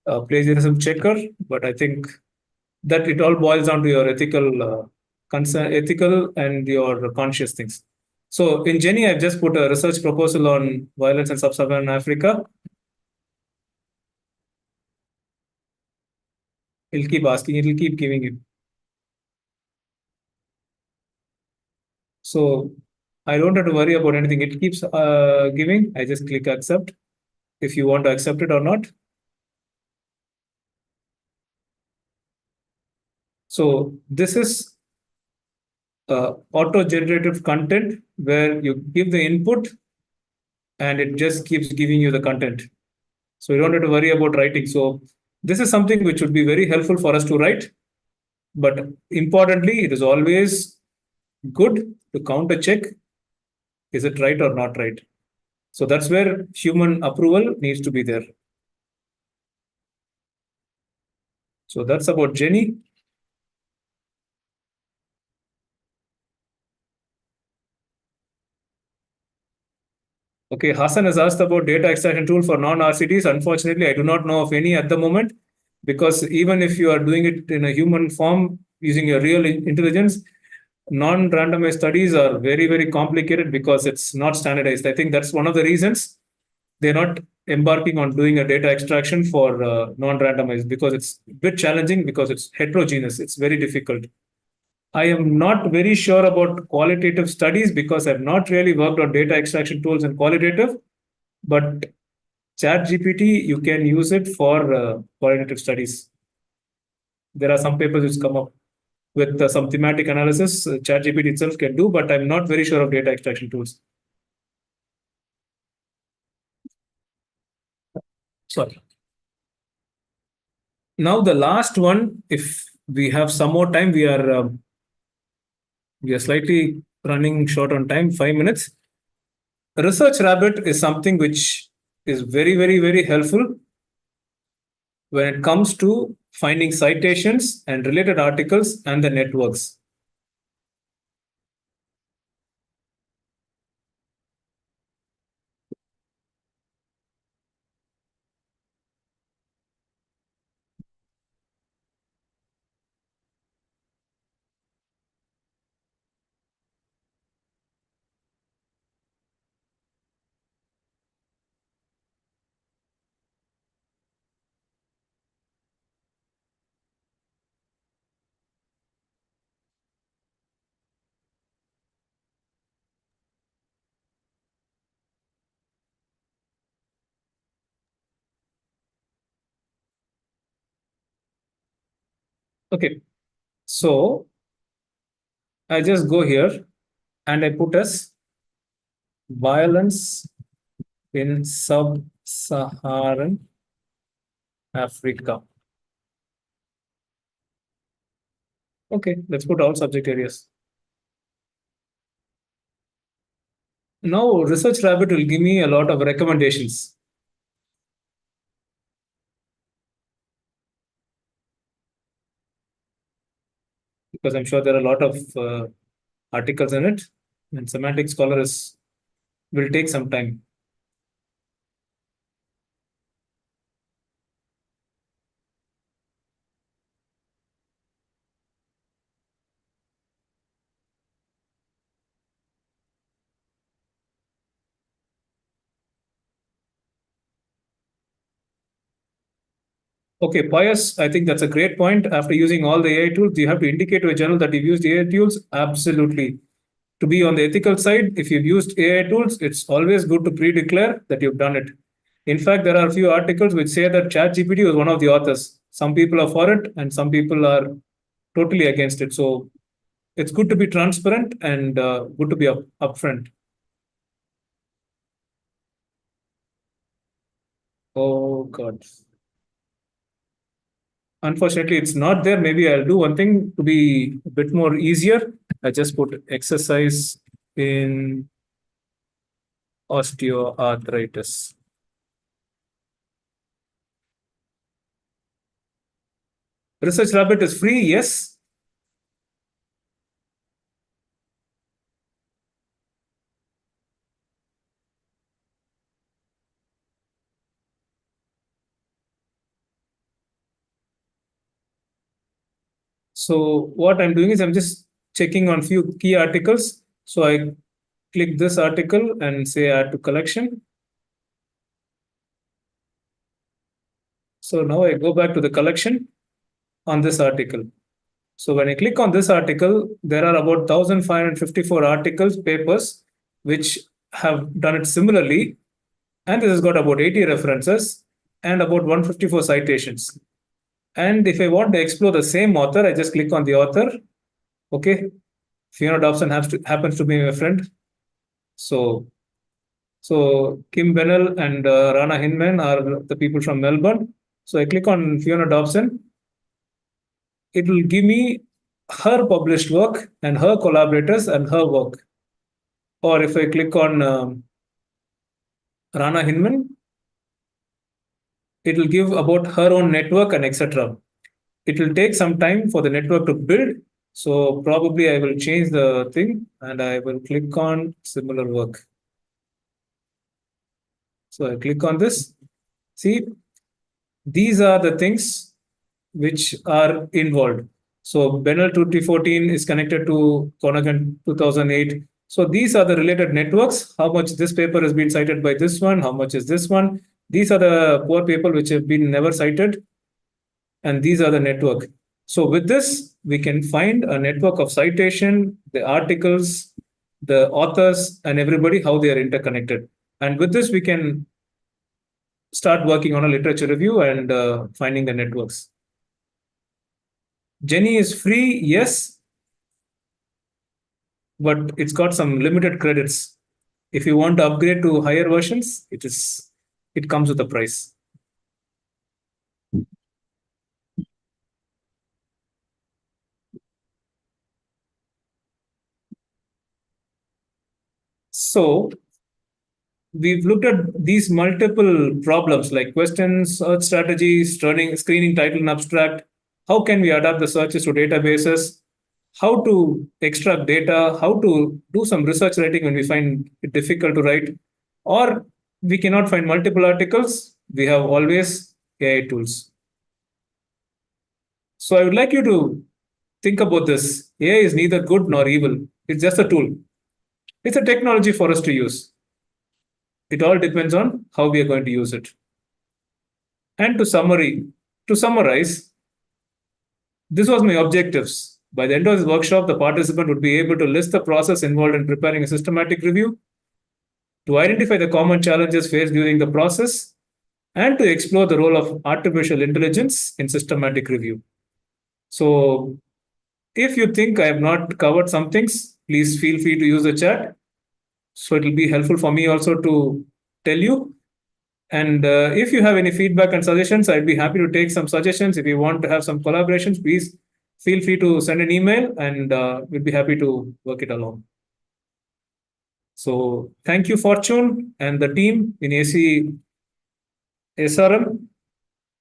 plagiarism checker, but I think that it all boils down to your ethical concern, ethical and your conscious things. So in Jenny, I've just put a research proposal on violence in sub-Saharan Africa. It'll keep asking, it'll keep giving you. So I don't have to worry about anything. It keeps giving. I just click accept if you want to accept it or not. So this is auto-generated content where you give the input and it just keeps giving you the content. So you don't have to worry about writing. So this is something which would be very helpful for us to write. But importantly, it is always good to counter check, is it right or not right? So that's where human approval needs to be there. So that's about Jenny. Okay, Hassan has asked about data extraction tool for non-RCTs. Unfortunately, I do not know of any at the moment, because even if you are doing it in a human form using your real intelligence, non-randomized studies are very, very complicated because it's not standardized. I think that's one of the reasons they're not embarking on doing a data extraction for non-randomized, because it's a bit challenging, because it's heterogeneous. It's very difficult. I am not very sure about qualitative studies because I've not really worked on data extraction tools in qualitative, but ChatGPT, you can use it for qualitative studies. There are some papers which come up with some thematic analysis ChatGPT itself can do, but I'm not very sure of data extraction tools. Sorry. Now the last one, if we have some more time, we are slightly running short on time, 5 minutes. Research Rabbit is something which is very, very, very helpful when it comes to finding citations and related articles and the networks. Okay, so I just go here and I put as violence in sub-Saharan Africa. Okay, let's put all subject areas. Now, Research Rabbit will give me a lot of recommendations. Because I'm sure there are a lot of articles in it, and Semantic Scholar will take some time. Okay, Pius, I think that's a great point. After using all the AI tools, you have to indicate to a journal that you've used AI tools. Absolutely. To be on the ethical side, if you've used AI tools, it's always good to pre-declare that you've done it. In fact, there are a few articles which say that ChatGPT was one of the authors. Some people are for it, and some people are totally against it. So it's good to be transparent and good to be upfront. Oh God. Unfortunately, it's not there. Maybe I'll do one thing to be a bit more easier. I just put exercise in osteoarthritis. Research Rabbit is free, yes. So what I'm doing is I'm just checking on few key articles. So I click this article and say add to collection. So now I go back to the collection on this article. So when I click on this article, there are about 1,554 articles, papers, which have done it similarly. And this has got about 80 references and about 154 citations. And if I want to explore the same author, I just click on the author. Okay. Fiona Dobson happens to be my friend. So Kim Bennell and Rana Hinman are the people from Melbourne. So I click on Fiona Dobson. It will give me her published work and her collaborators and her work. Or if I click on Rana Hinman, it will give about her own network and etc. It will take some time for the network to build. So probably I will change the thing and I will click on similar work. So I click on this. See, these are the things which are involved. So Benel 2014 is connected to Conagan 2008. So these are the related networks. How much this paper has been cited by this one? How much is this one? These are the poor people which have been never cited. And these are the network. So with this, we can find a network of citation, the articles, the authors, and everybody, how they are interconnected. And with this, we can start working on a literature review and finding the networks. Jenny is free, yes, but it's got some limited credits. If you want to upgrade to higher versions, it comes with a price. So we've looked at these multiple problems like questions, search strategies, screening title and abstract. How can we adapt the searches to databases? How to extract data? How to do some research writing when we find it difficult to write? Or we cannot find multiple articles. We have always AI tools. So I would like you to think about this. AI is neither good nor evil. It's just a tool. It's a technology for us to use. It all depends on how we are going to use it. And to summarize, this was my objectives. By the end of this workshop, the participant would be able to list the process involved in preparing a systematic review, to identify the common challenges faced during the process, and to explore the role of artificial intelligence in systematic review. So, if you think I have not covered some things, please feel free to use the chat. So, it will be helpful for me also to tell you. And if you have any feedback and suggestions, I'd be happy to take some suggestions. If you want to have some collaborations, please feel free to send an email and we'll be happy to work it along. So thank you, Fortune, and the team in ACSRM.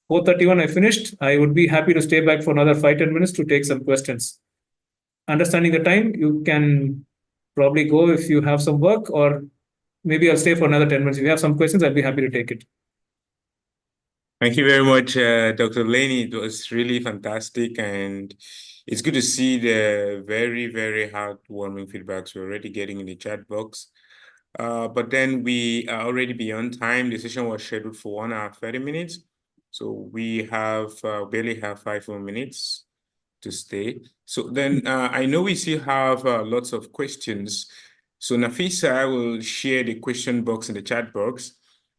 4:31, I finished. I would be happy to stay back for another 5-10 minutes to take some questions. Understanding the time, you can probably go if you have some work, or maybe I'll stay for another 10 minutes. If you have some questions, I'll be happy to take it. Thank you very much, Dr. Laney. It was really fantastic, and it's good to see the very, very heartwarming feedbacks we're already getting in the chat box. But then we are already beyond time. The session was scheduled for 1 hour, 30 minutes. So we have barely have 5 more minutes to stay. So then I know we still have lots of questions. So Nafisa, I will share the question box in the chat box,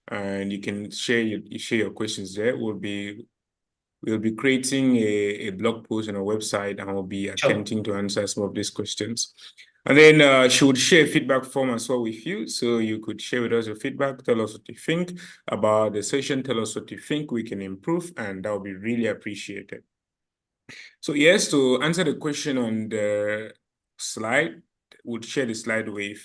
and you can share your questions there. We'll be creating a blog post on our website, and we'll be attempting to answer some of these questions. And then she would share a feedback form as well with you. So you could share with us your feedback, tell us what you think about the session, tell us what you think we can improve, and that would be really appreciated. So yes, to answer the question on the slide, we'll share the slide with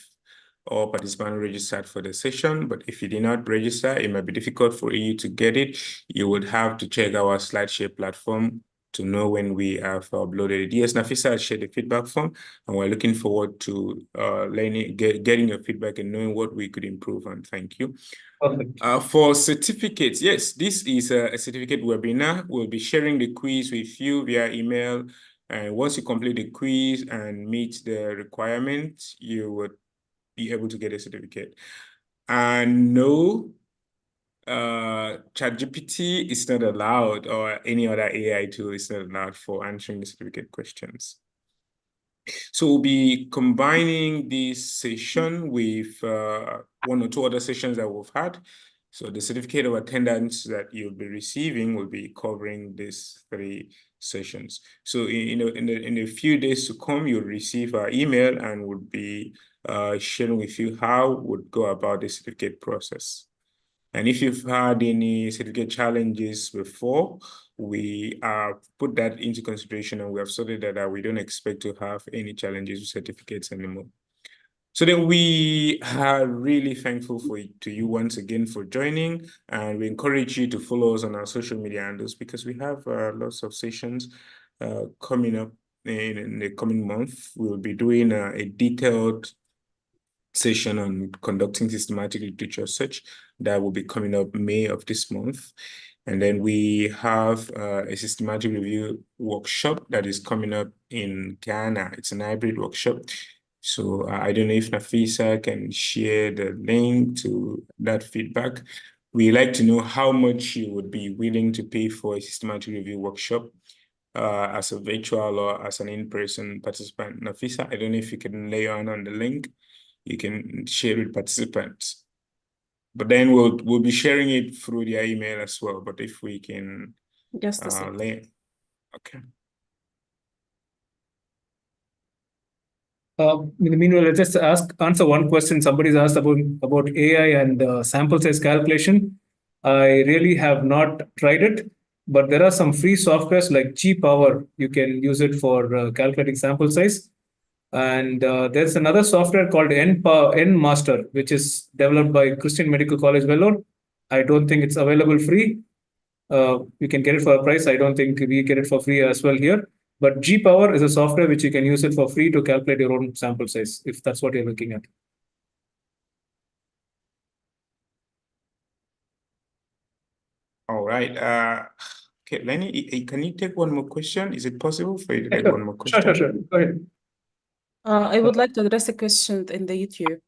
all participants registered for the session. But if you did not register, it might be difficult for you to get it. You would have to check our SlideShare platform to know when we have uploaded it. Yes, Nafisa has shared the feedback form, and we're looking forward to getting your feedback and knowing what we could improve on. Thank you. Perfect. For certificates, yes, this is a certificate webinar. We'll be sharing the quiz with you via email. And once you complete the quiz and meet the requirements, you would be able to get a certificate. And no, ChatGPT is not allowed, or any other AI tool is not allowed for answering the certificate questions. So we'll be combining this session with 1 or 2 other sessions that we've had. So the certificate of attendance that you'll be receiving will be covering these 3 sessions. So in a few days to come, you'll receive our email, and we'll be sharing with you how we'd go about the certificate process. And if you've had any certificate challenges before, we put that into consideration, and we have sorted that out. We don't expect to have any challenges with certificates anymore. So then we are really thankful to you once again for joining, and we encourage you to follow us on our social media handles, because we have lots of sessions coming up in the coming month. We'll be doing a detailed session on conducting systematic literature search that will be coming up May of this month. And then we have a systematic review workshop that is coming up in Ghana. It's an hybrid workshop. So I don't know if Nafisa can share the link to that feedback. We like to know how much you would be willing to pay for a systematic review workshop as a virtual or as an in-person participant. Nafisa, I don't know if you can lay on the link. You can share with participants. But then we'll be sharing it through their email as well. But if we can Just a second. Okay. In the meanwhile, let's just answer one question. Somebody's asked about AI and sample size calculation. I really have not tried it, but there are some free softwares like G Power. You can use it for calculating sample size. And there's another software called NMaster, which is developed by Christian Medical College Vellore. I don't think it's available free. You can get it for a price. I don't think we get it for free as well here. But G-Power is a software which you can use it for free to calculate your own sample size, if that's what you're looking at. All right. Okay, Lenny, can you take one more question? Is it possible for you to take one more question? Sure. Go ahead. I would like to address a question in the YouTube.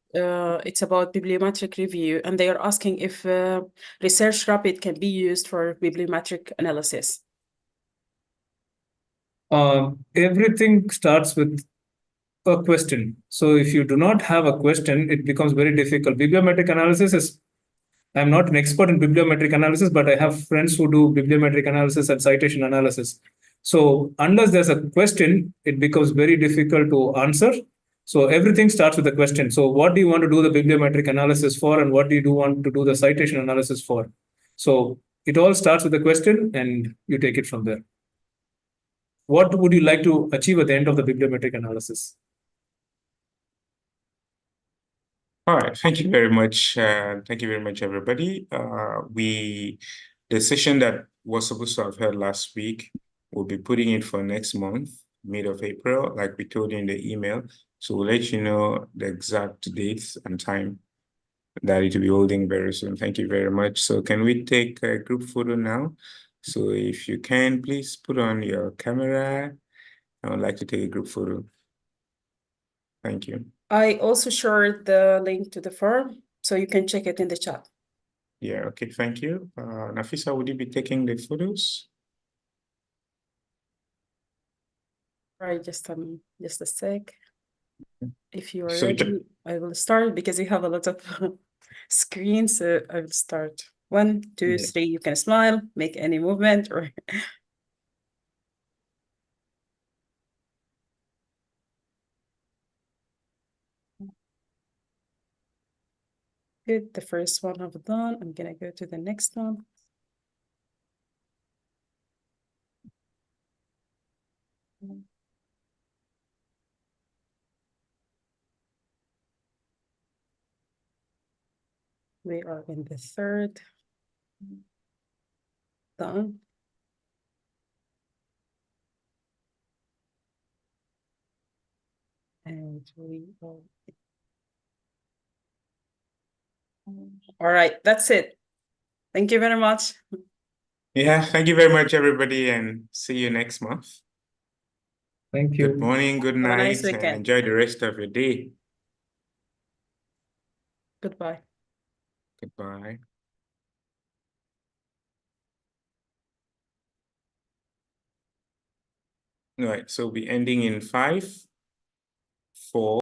It's about bibliometric review, and they are asking if Research Rapid can be used for bibliometric analysis. Everything starts with a question. So if you do not have a question, it becomes very difficult. Bibliometric analysis is, I'm not an expert in bibliometric analysis, but I have friends who do bibliometric analysis and citation analysis. So unless there's a question, it becomes very difficult to answer. So everything starts with a question. So what do you want to do the bibliometric analysis for, and what do you want to do the citation analysis for? So it all starts with a question, and you take it from there. What would you like to achieve at the end of the bibliometric analysis? All right, thank you very much. Thank you very much, everybody. The session that was supposed to have held last week, we'll be putting it for next month, mid of April, like we told you in the email. So we'll let you know the exact dates and time that it will be holding very soon. Thank you very much. So can we take a group photo now? So if you can, please put on your camera. I would like to take a group photo. Thank you. I also shared the link to the form, so you can check it in the chat. Yeah, okay, thank you. Nafisa, would you be taking the photos? Right, just a sec. If you are So ready, I will start because you have a lot of screens, so I will start. 1, 2, Yeah. 3, you can smile, make any movement or good. The first one I've done. I'm gonna go to the next one. We are in the third. Done. And we are. All right, that's it. Thank you very much. Yeah, thank you very much, everybody, and see you next month. Thank you. Good morning, good Have a night, nice and weekend. enjoy the rest of your day. Goodbye. Goodbye. All right, so we'll be ending in 5, 4.